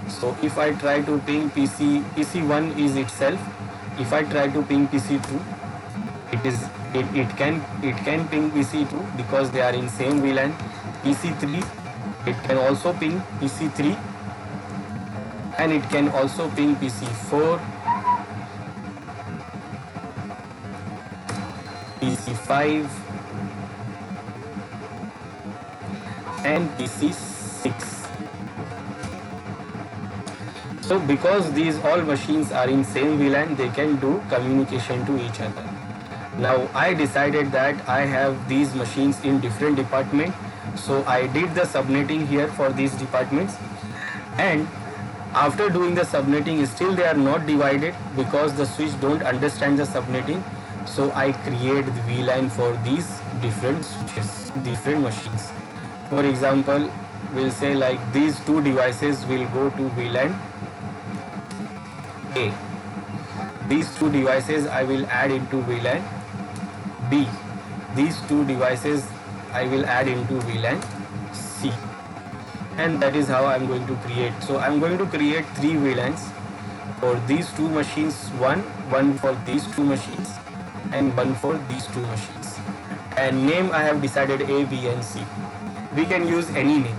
So if I try to ping PC1 is itself. If I try to ping PC2, it can ping PC2 because they are in same VLAN. PC3, it can also ping PC3, and it can also ping PC4, PC5 and PC6. So because these all machines are in same VLAN, they can do communication to each other. Now I decided that I have these machines in different departments, so I did the subnetting here for these departments, and after doing the subnetting still they are not divided because the switch don't understand the subnetting. So I create the VLAN for these different switches, different machines. For example, we'll say like these two devices will go to VLAN A. These two devices I will add into VLAN B. These two devices I will add into VLAN C. And that is how I'm going to create. So I'm going to create 3 VLANs for these two machines, one for these two machines and one for these two machines. And name I have decided A, B and C. We can use any name.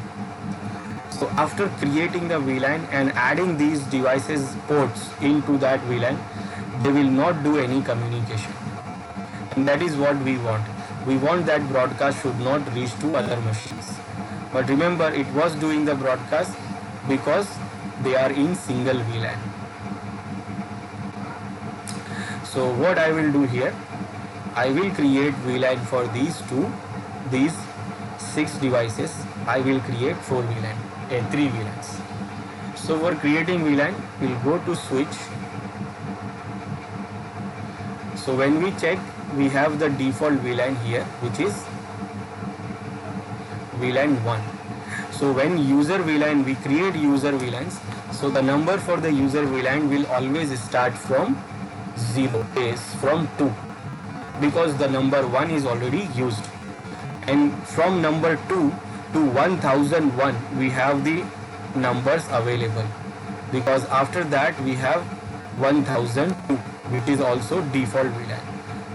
So after creating the VLAN and adding these devices ports into that VLAN, they will not do any communication. And that is what we want. We want that broadcast should not reach to other machines. But remember, it was doing the broadcast because they are in single VLAN. So what I will do here, I will create VLAN for these 6 devices. I will create 4 VLAN and 3 VLANs. So for creating VLAN, we'll go to switch. So when we check, we have the default VLAN here, which is VLAN 1. So when user VLAN, we create user VLANs. So the number for the user VLAN will always start from 0, is from 2, because the number 1 is already used. And from number 2 to 1001, we have the numbers available, because after that we have 1002, which is also default VLAN.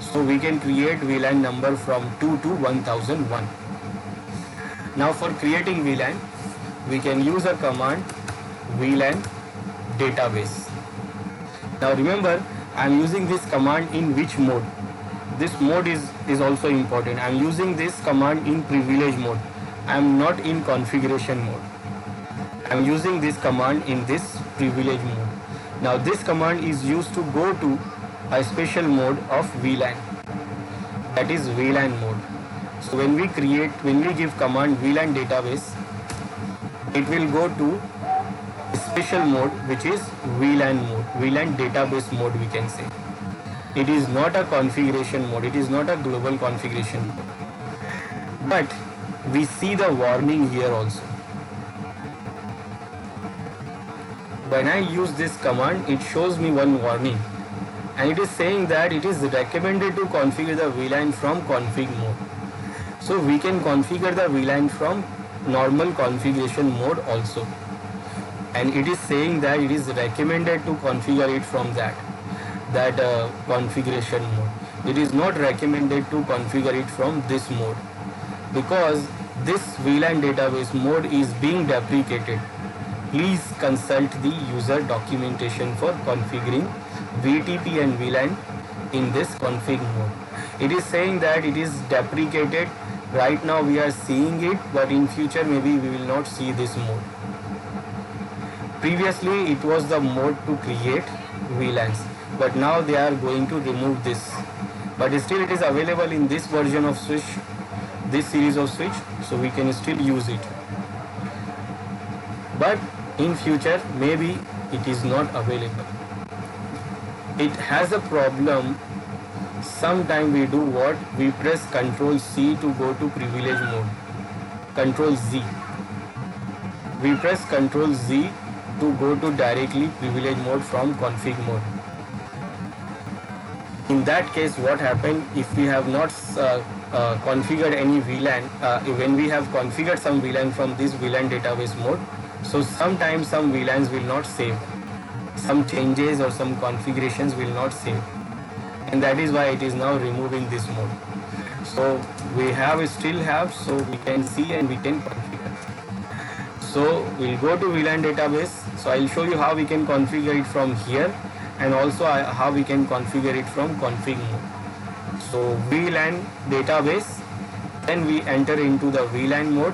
So we can create VLAN number from 2 to 1001. Now for creating VLAN, we can use a command VLAN database. Now remember, I am using this command in which mode? This mode is also important. I am using this command in privilege mode. I am not in configuration mode. I am using this command in this privilege mode. Now this command is used to go to a special mode of VLAN, that is VLAN mode. So when we give command VLAN database, it will go to a special mode, which is VLAN mode, VLAN database mode we can say. It is not a configuration mode, it is not a global configuration mode. But we see the warning here also. When I use this command, it shows me one warning, and it is saying that it is recommended to configure the VLAN from config mode. So we can configure the VLAN from normal configuration mode also. and it is saying that it is recommended to configure it from that configuration mode. It is not recommended to configure it from this mode, because this VLAN database mode is being deprecated. Please consult the user documentation for configuring VTP and VLAN in this config mode. It is saying that it is deprecated. Right now we are seeing it, but in future maybe we will not see this mode. Previously it was the mode to create VLANs, but now they are going to remove this. But still it is available in this version of switch, this series of switch, so we can still use it. But in future maybe it is not available. It has a problem. Sometime we do what? We press Ctrl C to go to privilege mode. Ctrl Z. We press Ctrl Z to go to directly privilege mode from config mode. In that case, what happened if we have not configured any VLAN? When we have configured some VLAN from this VLAN database mode, so sometimes some VLANs will not save. Some changes or some configurations will not save, and that is why it is now removing this mode. So we still have, so we can see and we can configure. So we'll go to VLAN database. So I'll show you how we can configure it from here, and also how we can configure it from config mode. So VLAN database, then we enter into the VLAN mode.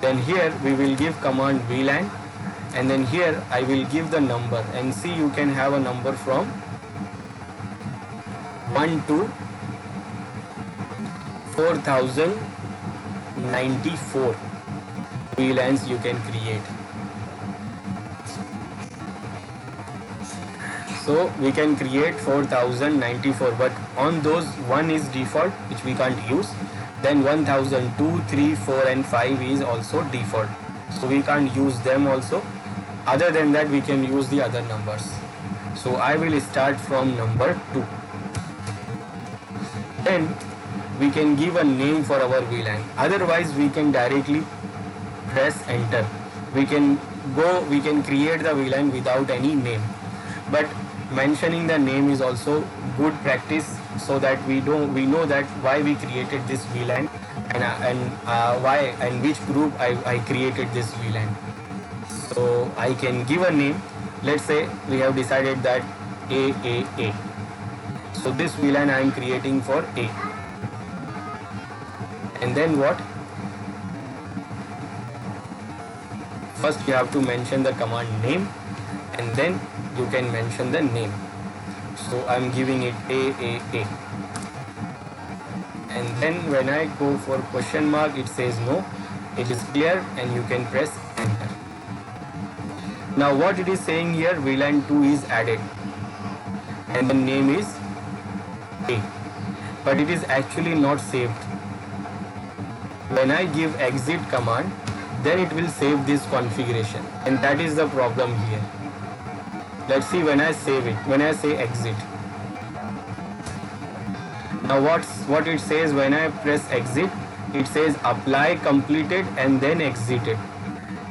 Then here we will give command VLAN, and then here I will give the number, and see you can have a number from 1 to 4094 VLANs you can create. So we can create 4094, but on those one is default, which we can't use. Then 1002, 3, 4 and 5 is also default, so we can't use them also. Other than that we can use the other numbers. So I will start from number 2. Then we can give a name for our VLAN. Otherwise we can directly press enter. We can create the VLAN without any name, but mentioning the name is also good practice, so that we know that why we created this VLAN, and why and which group I created this VLAN. So I can give a name. Let's say we have decided that AAA. So this VLAN I am creating for A. And then what? First you have to mention the command name, and then you can mention the name. So I am giving it AAA. And then when I go for question mark, it says no, it is clear, and you can press enter. Now what it is saying here, VLAN 2 is added and the name is A, but it is actually not saved. When I give exit command, then it will save this configuration, and that is the problem here. Let's see when I save it, when I say exit. Now what it says when I press exit, it says apply completed and then exited.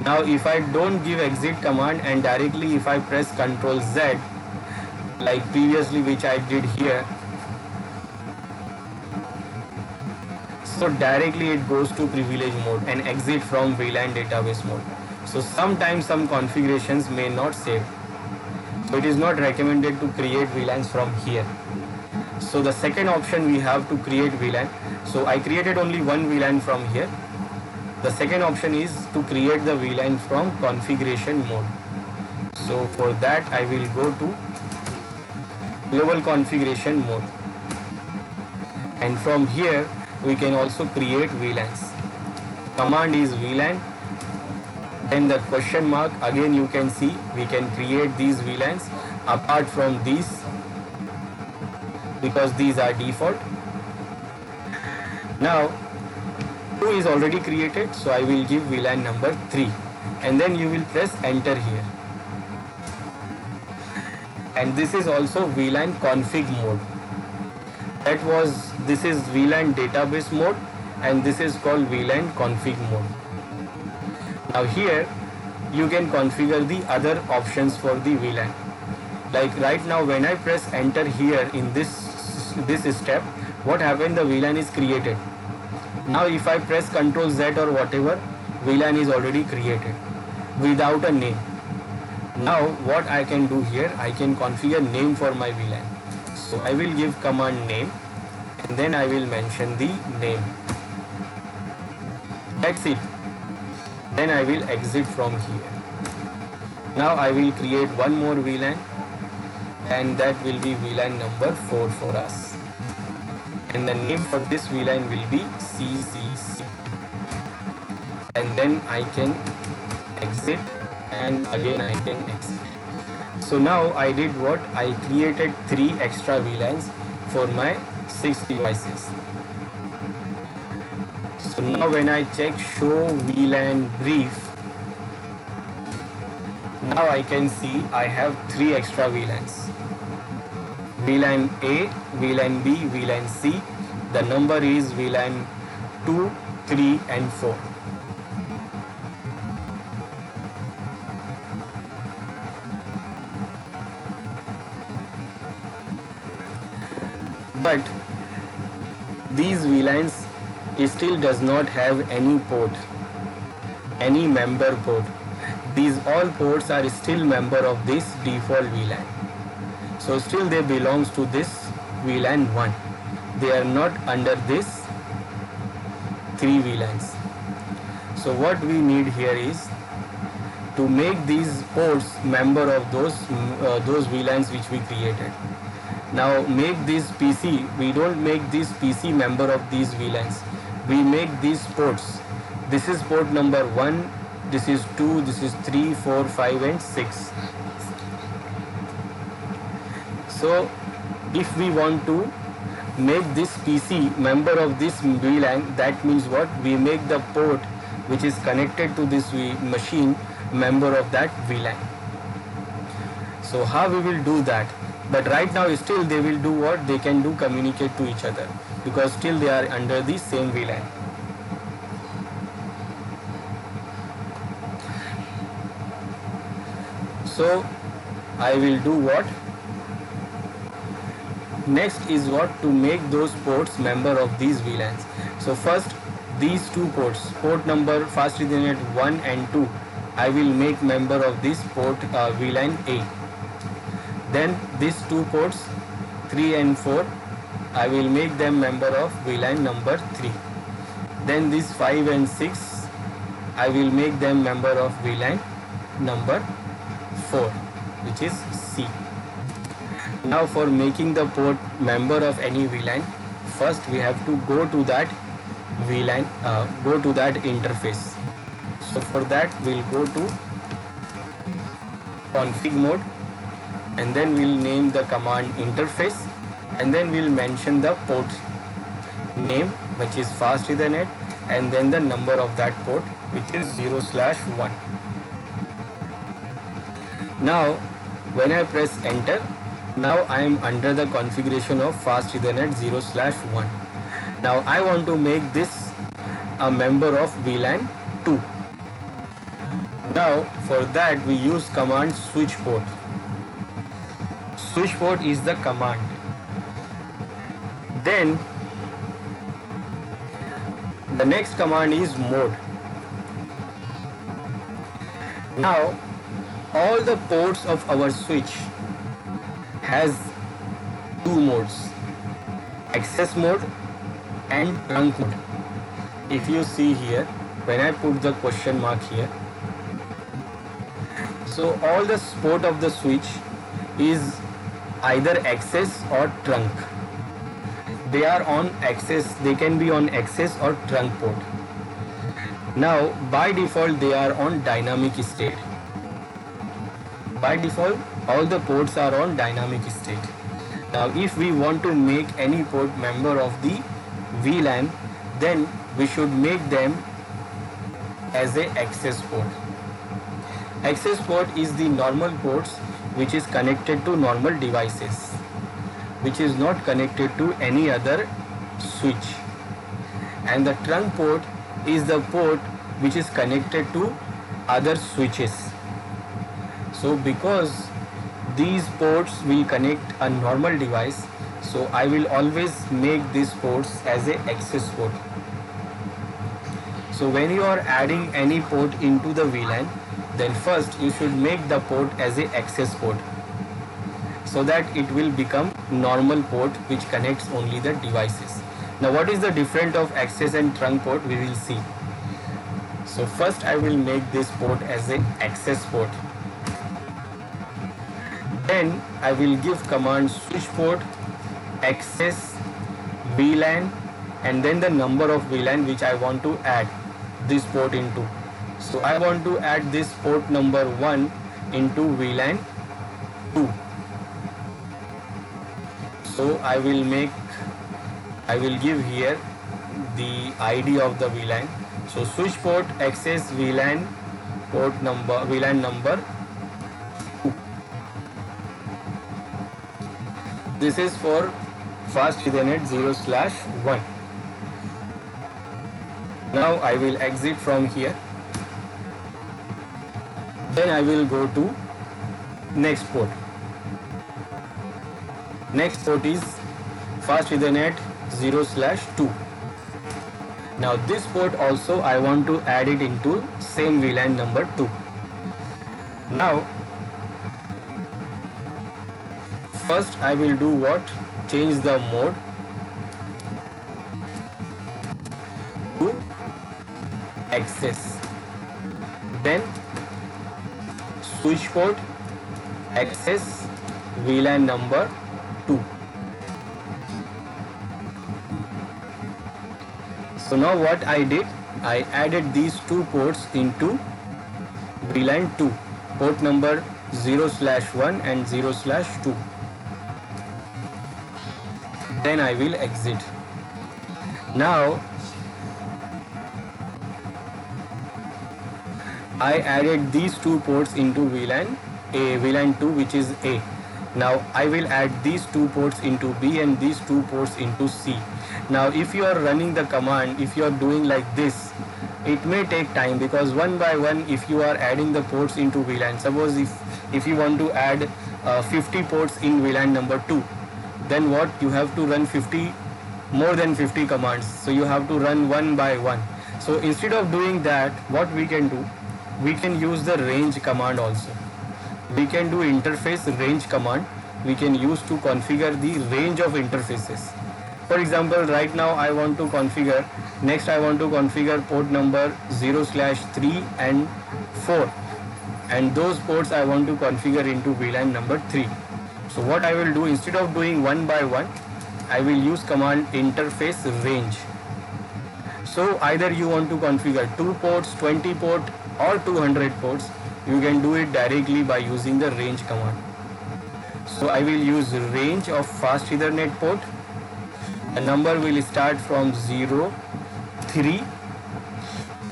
Now if I don't give exit command and directly if I press Ctrl Z, like previously which I did here, so directly it goes to privilege mode and exit from VLAN database mode. So sometimes some configurations may not save. So it is not recommended to create VLANs from here. So the second option we have to create VLAN. So I created only one VLAN from here. The second option is to create the VLAN from configuration mode. So for that I will go to global configuration mode, and from here we can also create VLANs. Command is VLAN, then the question mark. Again you can see we can create these VLANs apart from these, because these are default. Now 2 is already created, so I will give VLAN number 3, and then you will press enter here. And this is also VLAN config mode. This is VLAN database mode, and this is called VLAN config mode. Now here you can configure the other options for the VLAN. Like right now when I press enter here in this step, what happened, the VLAN is created. Now if I press Ctrl Z or whatever, VLAN is already created without a name. Now what I can do here, I can configure name for my VLAN. So I will give command name and then I will mention the name. That's it. Then I will exit from here. Now I will create one more VLAN and that will be VLAN number 4 for us. And the name for this VLAN will be CCC. And then I can exit and again I can exit. So now I did what? I created 3 extra VLANs for my 6 devices. So now when I check show VLAN brief, now I can see I have 3 extra VLANs. VLAN A, VLAN B, VLAN C. The number is VLAN 2, 3 and 4. But these VLANs still does not have any port, any member port. These all ports are still member of this default VLAN. So still they belongs to this VLAN 1. They are not under this 3 VLANs. So what we need here is to make these ports member of those VLANs which we created. Now make this PC, we don't make this PC member of these VLANs. We make these ports. This is port number 1, this is 2, this is 3, 4, 5 and 6. So if we want to make this PC member of this VLAN, that means what? We make the port which is connected to this machine member of that VLAN. So how we will do that? But right now still they will do what? They can do communicate to each other because still they are under the same VLAN. So I will do what? Next is what? To make those ports member of these VLANs. So first these 2 ports, port number Fast Ethernet 1 and 2, I will make member of this port VLAN A. Then these 2 ports 3 and 4, I will make them member of VLAN number 3. Then these 5 and 6, I will make them member of VLAN number 4, which is C. Now for making the port member of any VLAN, first we have to go to that VLAN, go to that interface. So for that we'll go to config mode and then we'll name the command interface and then we'll mention the port name which is Fast Ethernet and then the number of that port which is 0/1. Now when I press enter, now I am under the configuration of Fast Ethernet 0/1. Now I want to make this a member of VLAN 2. Now for that we use command switch port. Switch port is the command. Then the next command is mode. Now all the ports of our switch has 2 modes, access mode and trunk mode. If you see here, when I put the question mark here, so all the port of the switch is either access or trunk. They are on access, they can be on access or trunk port. Now by default they are on dynamic state. By default all the ports are on dynamic state. Now if we want to make any port member of the VLAN, then we should make them as a access port. Access port is the normal ports which is connected to normal devices, which is not connected to any other switch. And the trunk port is the port which is connected to other switches. So because these ports will connect a normal device, so I will always make these ports as a access port. So when you are adding any port into the VLAN, then first you should make the port as a access port, so that it will become normal port which connects only the devices. Now what is the difference of access and trunk port, we will see. So first I will make this port as a access port. Then I will give command switch port access VLAN and then the number of VLAN which I want to add this port into. So I want to add this port number 1 into VLAN 2. So I will give here the ID of the VLAN. So switch port access VLAN number 2. This is for fast Ethernet 0/1. Now I will exit from here. Then I will go to next port. Next port is fast Ethernet 0/2. Now this port also I want to add it into same VLAN number 2. Now first I will do what? Change the mode to access. Then switch port access VLAN number 2. So now what I did, I added these two ports into VLAN 2, port number 0/1 and 0/2. Then I will exit. Now I added these two ports into VLAN 2 which is A. Now I will add these two ports into B and these two ports into C. Now if you are running the command, if you are doing like this, it may take time, because one by one if you are adding the ports into VLAN, suppose if you want to add 50 ports in VLAN number 2, then what, you have to run more than 50 commands, so you have to run one by one. So instead of doing that, what we can do, we can use the range command also. We can do interface range command. We can use to configure the range of interfaces. For example, right now I want to configure, next I want to configure port number 0/3 and 4, and those ports I want to configure into VLAN number 3. So what I will do, instead of doing one by one, I will use command interface range. So either you want to configure 2 ports, 20 port or 200 ports, you can do it directly by using the range command. So I will use range of fast Ethernet port. The number will start from 0, 3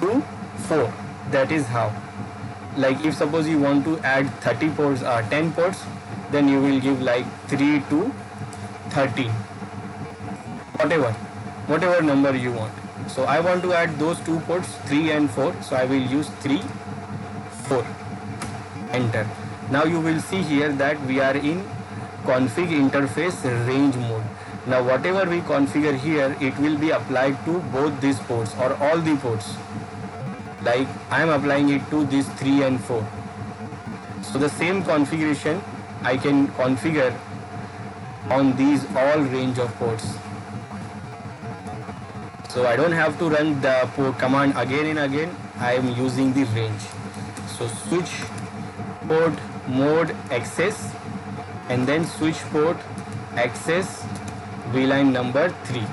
to 4. That is how. Like if suppose you want to add 30 ports or 10 ports, then you will give like 3 to 13. Whatever number you want. So I want to add those two ports 3 and 4. So I will use 3, 4. Enter. Now you will see here that we are in config interface range mode. Now whatever we configure here, it will be applied to both these ports or all the ports. Like I am applying it to these 3 and 4. So the same configuration I can configure on these all range of ports. So I don't have to run the port command again and again. I am using the range. So switch port mode access and then switch port access VLAN number 3.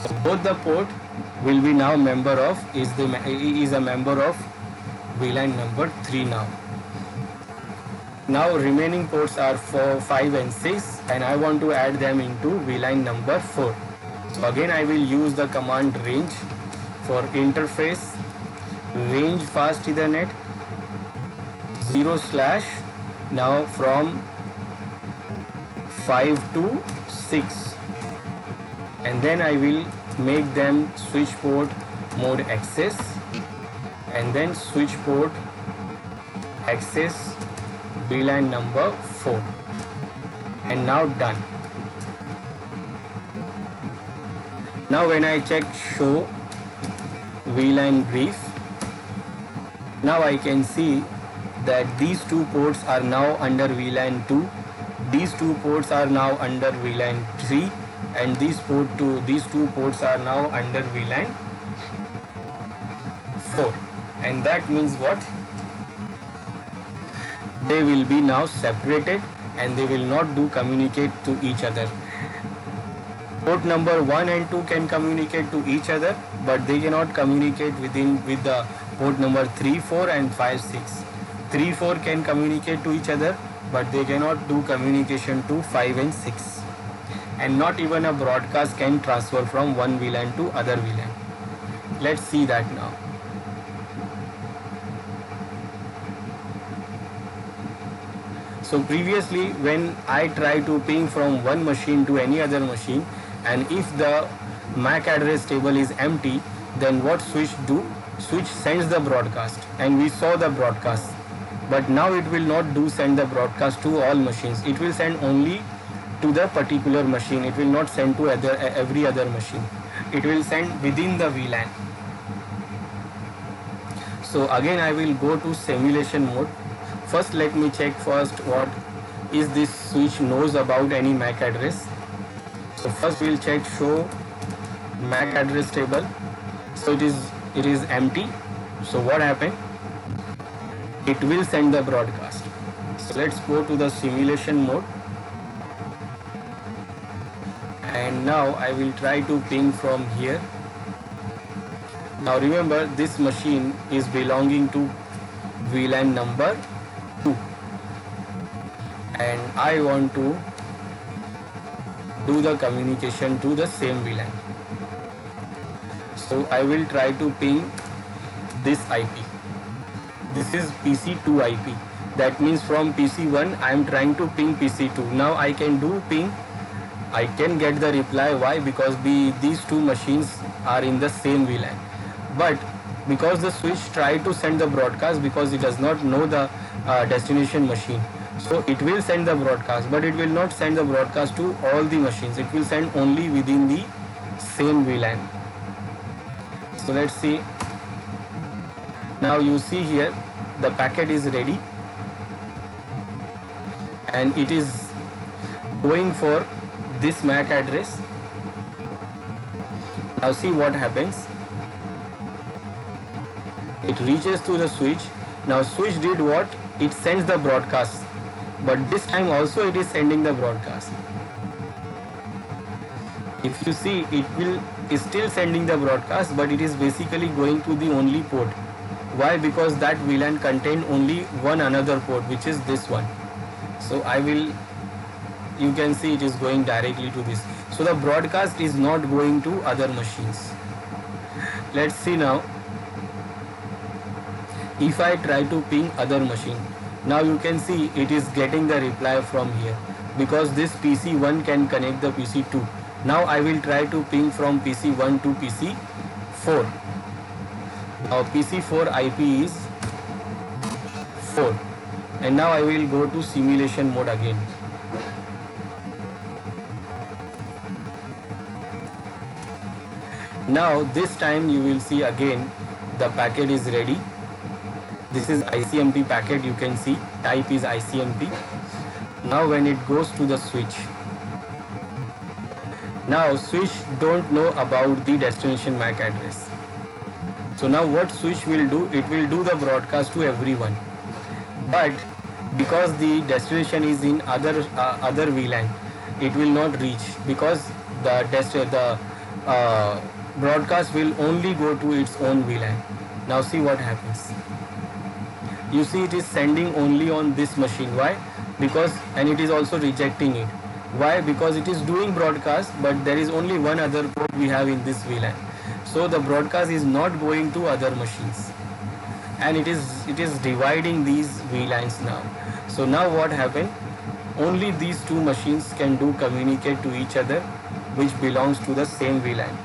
So both the port will be now member of is a member of VLAN number 3 now. Now remaining ports are 4, 5 and 6, and I want to add them into VLAN number 4. So again I will use the command range for interface range fast Ethernet 0/ now from 5 to 6, and then I will make them switch port mode access, and then switch port access VLAN number 4, and now done. Now when I check show VLAN brief, now I can see that these two ports are now under VLAN 2, these two ports are now under VLAN 3, and these two ports are now under VLAN 4. And that means what? They will be now separated and they will not do communicate to each other. Port number 1 and 2 can communicate to each other, but they cannot communicate with the port number 3, 4 and 5, 6. 3, 4 can communicate to each other, but they cannot do communication to 5 and 6. And not even a broadcast can transfer from one VLAN to other VLAN. Let's see that now. So previously when I try to ping from one machine to any other machine, and if the MAC address table is empty, then what switch do? Switch sends the broadcast, and we saw the broadcast. But now it will not send the broadcast to all machines. It will send only to the particular machine. It will not send to every other machine. It will send within the VLAN. So again I will go to simulation mode. First let me check first what is this switch knows about any MAC address. So first we'll check show MAC address table. So it is empty. So what happened? It will send the broadcast. So let's go to the simulation mode, and now I will try to ping from here. Now remember, this machine is belonging to VLAN number 2, and I want to do the communication to the same VLAN. So I will try to ping this IP. This is PC2 IP. That means from PC1 I am trying to ping PC2. Now I can do ping. I can get the reply. Why? Because these two machines are in the same VLAN. But because the switch tried to send the broadcast, because it does not know the destination machine, so it will send the broadcast, but it will not send the broadcast to all the machines. It will send only within the same VLAN. So let's see. Now you see here the packet is ready and it is going for this MAC address. Now see what happens. It reaches to the switch. Now switch did what? It sends the broadcast, but this time also it is sending the broadcast. If you see, is still sending the broadcast, but it is basically going to the only port. Why? Because that VLAN contain only one another port, which is this one. So you can see it is going directly to this. So the broadcast is not going to other machines. Let's see now. If I try to ping other machine, now you can see it is getting the reply from here, because this PC1 can connect the PC2. Now I will try to ping from PC1 to PC4. Now PC4 IP is 4, and now I will go to simulation mode again. Now this time you will see again the packet is ready. This is ICMP packet, you can see type is ICMP. Now when it goes to the switch, now switch don't know about the destination MAC address. So now what switch will do? It will do the broadcast to everyone. But because the destination is in other VLAN, it will not reach, because the broadcast will only go to its own VLAN. Now see what happens. You see it is sending only on this machine. Why? Because, and it is also rejecting it. Why? Because it is doing broadcast, but there is only one other port we have in this VLAN. So the broadcast is not going to other machines, and it is dividing these VLANs now. So now what happened? Only these two machines can do communicate to each other, which belongs to the same VLAN.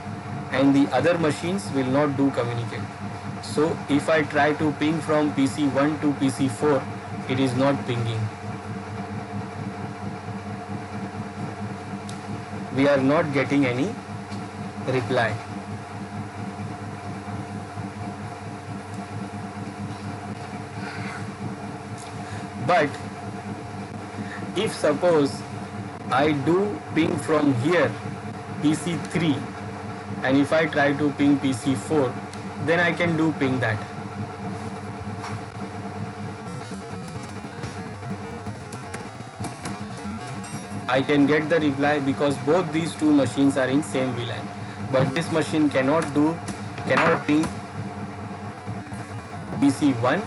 and the other machines will not do communicate. So if I try to ping from PC1 to PC4, it is not pinging. We are not getting any reply. But if suppose I do ping from here PC3, and if I try to ping PC4, then I can do ping that. I can get the reply because both these two machines are in same VLAN. But this machine cannot ping PC1.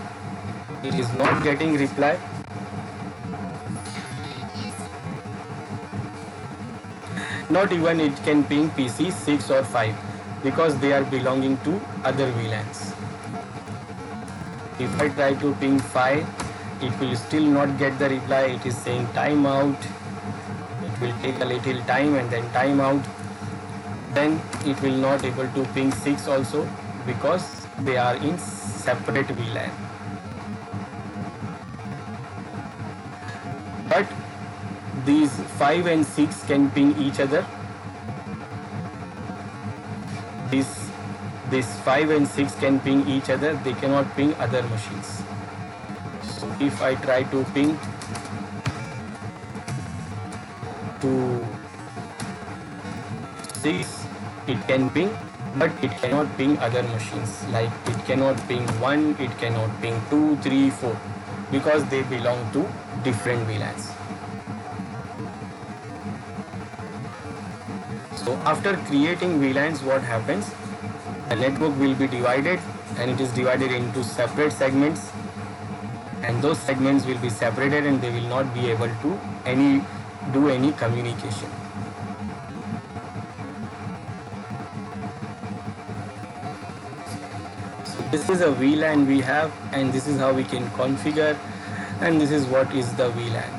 It is not getting reply. Not even it can ping PC 6 or 5 because they are belonging to other VLANs. If I try to ping 5, it will still not get the reply. It is saying timeout. It will take a little time and then timeout. Then it will not able to ping 6 also because they are in separate VLAN. But these 5 and 6 can ping each other. This 5 and 6 can ping each other. They cannot ping other machines. So if I try to ping to 6, it can ping, but it cannot ping other machines. Like it cannot ping 1, it cannot ping 2, 3, 4 because they belong to different VLANs. So after creating VLANs, what happens? The network will be divided, and it is divided into separate segments, and those segments will be separated and they will not be able to do any communication. So this is a VLAN we have, and this is how we can configure, and this is what is the VLAN.